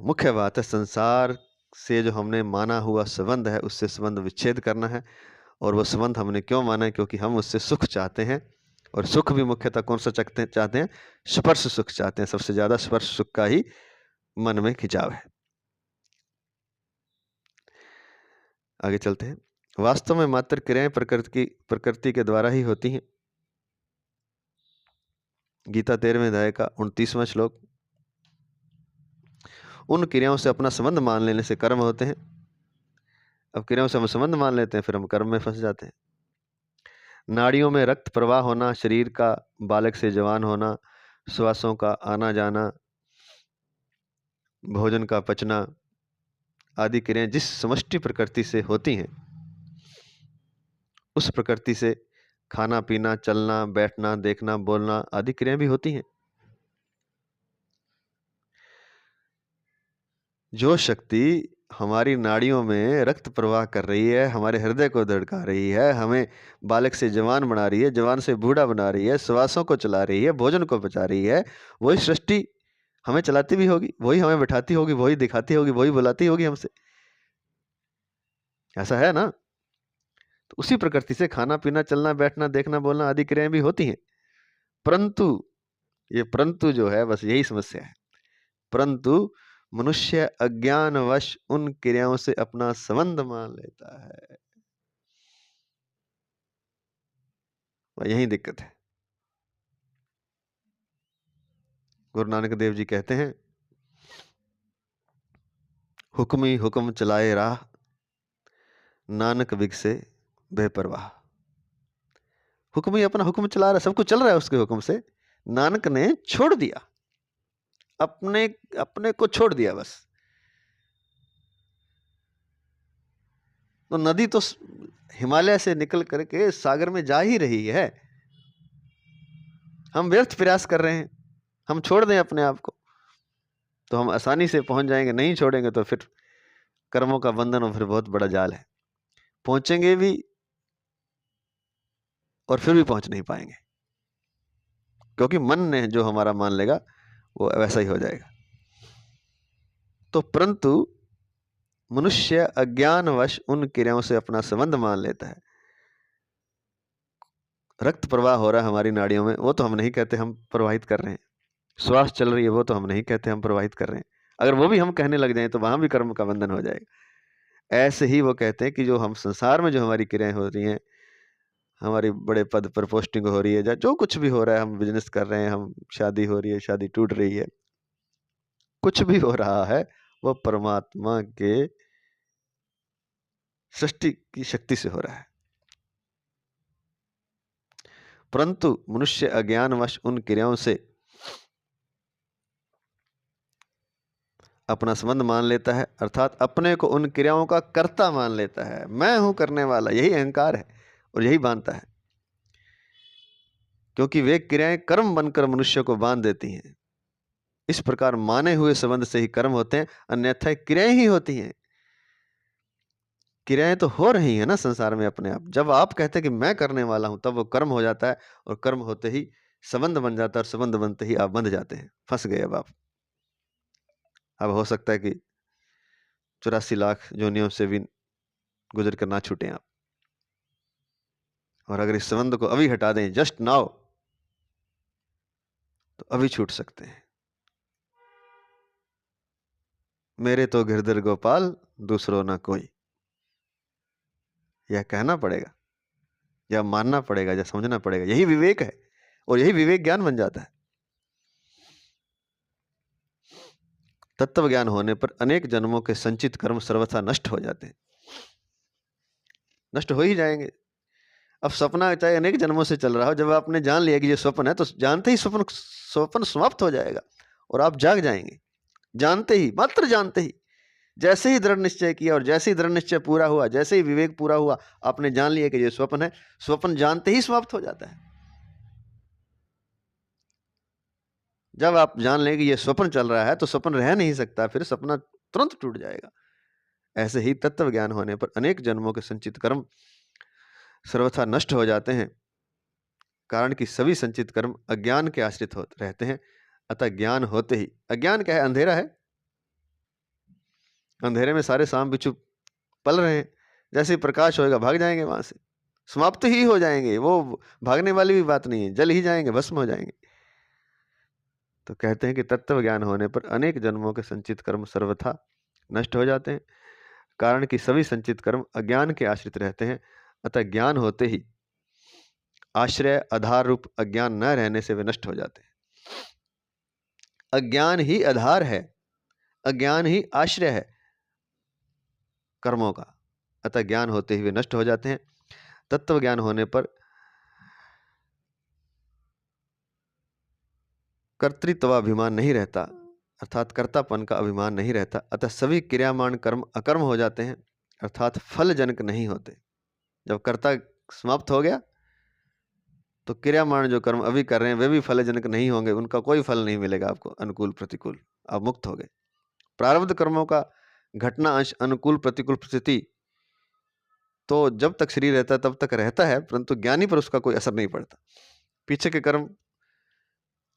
मुख्य बात है, संसार से जो हमने माना हुआ संबंध है उससे संबंध विच्छेद करना है। और वो संबंध हमने क्यों माना है? क्योंकि हम उससे सुख चाहते हैं। और सुख भी मुख्यतः कौन सा चाहते हैं? स्पर्श सुख चाहते हैं। सबसे ज्यादा स्पर्श सुख का ही मन में खिंचाव है। आगे चलते हैं। वास्तव में मात्र क्रियाएं प्रकृति के द्वारा ही होती हैं। गीता 13वें अध्याय का 29वां श्लोक। उन क्रियाओं से अपना संबंध मान लेने से कर्म होते हैं। अब क्रियाओं से हम संबंध मान लेते हैं, फिर हम कर्म में फंस जाते हैं। नाड़ियों में रक्त प्रवाह होना, शरीर का बालक से जवान होना, श्वासों का आना जाना, भोजन का पचना आदि क्रियाएं जिस समष्टि प्रकृति से होती हैं, उस प्रकृति से खाना पीना, चलना बैठना, देखना बोलना आदि क्रियाएं भी होती हैं। जो शक्ति हमारी नाड़ियों में रक्त प्रवाह कर रही है, हमारे हृदय को धड़का रही है, हमें बालक से जवान बना रही है, जवान से बूढ़ा बना रही है, श्वासों को चला रही है, भोजन को पचा रही है, वही सृष्टि हमें चलाती भी होगी, वही हमें बैठाती होगी, वही दिखाती होगी, वही बुलाती होगी हमसे। ऐसा है ना? तो उसी प्रकृति से खाना पीना, चलना बैठना, देखना बोलना आदि क्रियाएं भी होती हैं। परंतु ये परंतु जो है, बस यही समस्या है। परंतु मनुष्य अज्ञानवश उन क्रियाओं से अपना संबंध मान लेता है। यही दिक्कत है। गुरु नानक देव जी कहते हैं, हुक्म ही हुक्म चलाए राह, नानक बिगसे बेपरवाह। हुक्म ही अपना हुक्म चला रहा है, सब कुछ चल रहा है उसके हुक्म से। नानक ने छोड़ दिया, अपने अपने को छोड़ दिया बस। तो नदी तो हिमालय से निकल करके सागर में जा ही रही है। हम व्यर्थ प्रयास कर रहे हैं। हम छोड़ दें अपने आप को तो हम आसानी से पहुंच जाएंगे, नहीं छोड़ेंगे तो फिर कर्मों का बंधन और फिर बहुत बड़ा जाल है। पहुंचेंगे भी और फिर भी पहुंच नहीं पाएंगे, क्योंकि मन ने जो हमारा मान लेगा वो वैसा ही हो जाएगा। तो परंतु मनुष्य अज्ञानवश उन क्रियाओं से अपना संबंध मान लेता है। रक्त प्रवाह हो रहा है हमारी नाड़ियों में, वो तो हम नहीं कहते हम प्रवाहित कर रहे हैं। श्वास चल रही है, वो तो हम नहीं कहते हम प्रवाहित कर रहे हैं। अगर वो भी हम कहने लग जाएं तो वहां भी कर्म का बंधन हो जाएगा। ऐसे ही वो कहते हैं कि जो हम संसार में जो हमारी क्रियाएं हो रही हैं, हमारी बड़े पद पर पोस्टिंग हो रही है, या जो कुछ भी हो रहा है, हम बिजनेस कर रहे हैं, हम शादी हो रही है, शादी टूट रही है, कुछ भी हो रहा है, वो परमात्मा के सृष्टि की शक्ति से हो रहा है। परंतु मनुष्य अज्ञानवश उन क्रियाओं से अपना संबंध मान लेता है, अर्थात अपने को उन क्रियाओं का कर्ता मान लेता है। मैं हूं करने वाला, यही अहंकार है और यही बांधता है, क्योंकि वे क्रियाएं कर्म बनकर मनुष्य को बांध देती हैं। इस प्रकार माने हुए संबंध से ही कर्म होते हैं, अन्यथा क्रियाएं ही होती हैं। क्रियाएं तो हो रही हैं ना संसार में अपने आप। जब आप कहते हैं कि मैं करने वाला हूं, तब वो कर्म हो जाता है, और कर्म होते ही संबंध बन जाता है, और संबंध बनते ही आप बंध जाते हैं, फंस गए। अब हो सकता है कि 84 लाख जोनियों से भी गुजर कर ना छूटे आप। और अगर इस संबंध को अभी हटा दें, जस्ट नाउ, तो अभी छूट सकते हैं। मेरे तो गिरधर गोपाल, दूसरों ना कोई, यह कहना पड़ेगा, या मानना पड़ेगा, या समझना पड़ेगा। यही विवेक है, और यही विवेक ज्ञान बन जाता है। तत्व ज्ञान होने पर अनेक जन्मों के संचित कर्म सर्वथा नष्ट हो जाते हैं, नष्ट हो ही जाएंगे। अब सपना चाहे अनेक जन्मों से चल रहा हो, जब आपने जान लिया कि ये स्वप्न है, तो जानते ही स्वप्न स्वप्न समाप्त हो जाएगा और आप जाग जाएंगे। जानते ही, मात्र जानते ही, जैसे ही दृढ़ निश्चय किया और जैसे ही दृढ़ निश्चय पूरा हुआ, जैसे ही विवेक पूरा हुआ, आपने जान लिया कि ये स्वप्न है, स्वप्न जानते ही समाप्त हो जाता है। जब आप जान लें कि ये स्वप्न चल रहा है, तो स्वप्न रह नहीं सकता, फिर सपना तुरंत टूट जाएगा। ऐसे ही तत्व ज्ञान होने पर अनेक जन्मों के संचित कर्म सर्वथा नष्ट हो जाते हैं, कारण कि सभी संचित कर्म अज्ञान के आश्रित होते रहते हैं। अतः ज्ञान होते ही, अज्ञान क्या है? अंधेरा है। अंधेरे में सारे सांप बिच्छू पल रहे हैं, जैसे ही प्रकाश होएगा भाग जाएंगे, वहां से समाप्त ही हो जाएंगे। वो भागने वाली भी बात नहीं है, जल ही जाएंगे, भस्म हो जाएंगे। तो कहते हैं कि तत्व ज्ञान होने पर अनेक जन्मों के संचित कर्म सर्वथा नष्ट हो जाते हैं, कारण कि सभी संचित कर्म अज्ञान के आश्रित रहते हैं। अतः ज्ञान होते ही आश्रय आधार रूप अज्ञान न रहने से वे नष्ट हो जाते हैं। अज्ञान ही आधार है, अज्ञान ही आश्रय है कर्मों का। अतः ज्ञान होते ही वे नष्ट हो जाते हैं। तत्व ज्ञान होने पर कर्तृत्वाभिमान नहीं रहता, अर्थात कर्तापन का अभिमान नहीं रहता। अतः सभी क्रियामान कर्म अकर्म हो जाते हैं, अर्थात फलजनक नहीं होते। जब कर्ता समाप्त हो गया, तो क्रियामान जो कर्म अभी कर रहे हैं वे भी फलजनक नहीं होंगे, उनका कोई फल नहीं मिलेगा आपको, अनुकूल प्रतिकूल। आप मुक्त हो गए। प्रारब्ध कर्मों का घटना अंश अनुकूल प्रतिकूल स्थिति तो जब तक शरीर रहता है तब तक रहता है, परंतु ज्ञानी पर उसका कोई असर नहीं पड़ता। पीछे के कर्म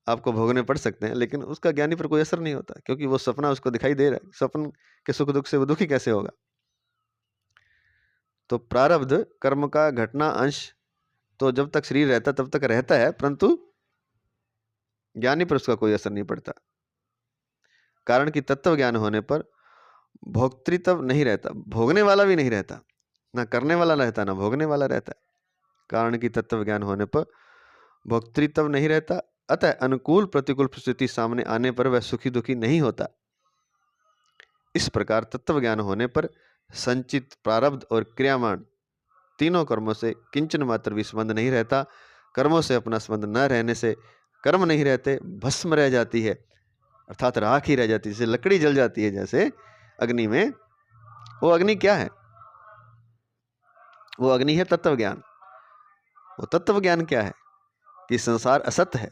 आपको भोगने पड़ सकते हैं, लेकिन उसका ज्ञानी पर कोई असर नहीं होता, क्योंकि वो सपना उसको दिखाई दे रहा है। सपन के सुख दुख से वो दुखी कैसे होगा? तो प्रारब्ध कर्म का घटना अंश तो जब तक शरीर रहता तब तक रहता है, परंतु ज्ञानी पर उसका कोई असर नहीं पड़ता, कारण कि तत्व ज्ञान होने पर भोक्तृत्व नहीं रहता, भोगने वाला भी नहीं रहता, ना करने वाला रहता, ना भोगने वाला रहता है। कारण कि तत्व ज्ञान होने पर भोक्तृत्व नहीं रहता। अतः अनुकूल प्रतिकूल परिस्थिति सामने आने पर वह सुखी दुखी नहीं होता। इस प्रकार तत्व ज्ञान होने पर संचित प्रारब्ध और क्रियामान तीनों कर्मों से किंचन मात्र भी संबंध नहीं रहता। कर्मों से अपना संबंध न रहने से कर्म नहीं रहते, भस्म रह जाती है, अर्थात राख ही रह जाती है। जैसे लकड़ी जल जाती है जैसे अग्नि में, वो अग्नि क्या है? वो अग्नि है तत्व ज्ञान। वो तत्व ज्ञान क्या है? कि संसार असत्य है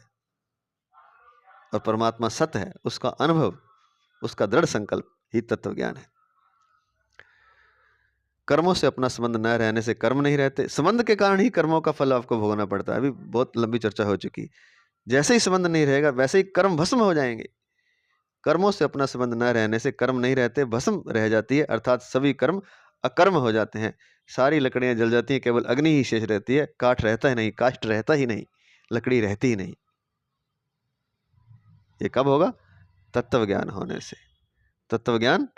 और परमात्मा सत्य है, उसका अनुभव, उसका दृढ़ संकल्प ही तत्व ज्ञान है। कर्मों से अपना संबंध न रहने से कर्म नहीं रहते, संबंध के कारण ही कर्मों का फल आपको भोगना पड़ता है। अभी बहुत लंबी चर्चा हो चुकी। जैसे ही संबंध नहीं रहेगा वैसे ही कर्म भस्म हो जाएंगे। कर्मों से अपना संबंध न रहने से कर्म नहीं रहते, भस्म रह जाती है, अर्थात सभी कर्म अकर्म हो जाते हैं। सारी लकड़ियां जल जाती हैं, केवल अग्नि ही शेष रहती है। काठ रहता ही नहीं, काष्ठ रहता ही नहीं, लकड़ी रहती ही नहीं। ये कब होगा? तत्व ज्ञान होने से। तत्व ज्ञान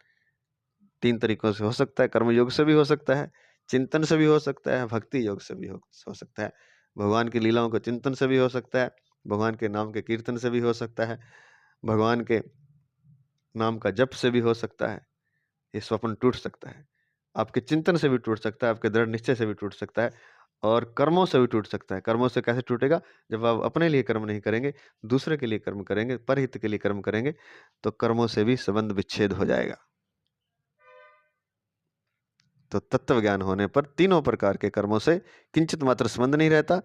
3 तरीकों से हो सकता है। कर्म योग से भी हो सकता है, चिंतन से भी हो सकता है, भक्ति योग से भी हो सकता है। भगवान की लीलाओं को चिंतन से भी हो सकता है, भगवान के नाम के कीर्तन से भी हो सकता है, भगवान के नाम का जप से भी हो सकता है। ये स्वप्न टूट सकता है, आपके चिंतन से भी टूट सकता है, आपके दृढ़ निश्चय से भी टूट सकता है, और कर्मों से भी टूट सकता है। कर्मों से कैसे टूटेगा? जब आप अपने लिए कर्म नहीं करेंगे, दूसरे के लिए कर्म करेंगे, परहित के लिए कर्म करेंगे, तो कर्मों से भी संबंध विच्छेद हो जाएगा। तो तत्व ज्ञान होने पर तीनों प्रकार के कर्मों से किंचित मात्र संबंध नहीं रहता।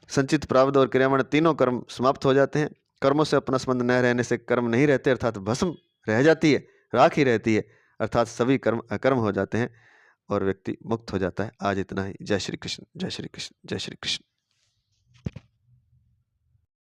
संचित, प्रारब्ध और क्रियामण तीनों कर्म समाप्त हो जाते हैं। कर्मों से अपना संबंध न रहने से कर्म नहीं रहते, अर्थात भस्म रह जाती है, राख ही रहती है, अर्थात सभी कर्म अकर्म हो जाते हैं और व्यक्ति मुक्त हो जाता है। आज इतना ही। जय श्री कृष्ण, जय श्री कृष्ण, जय श्री कृष्ण।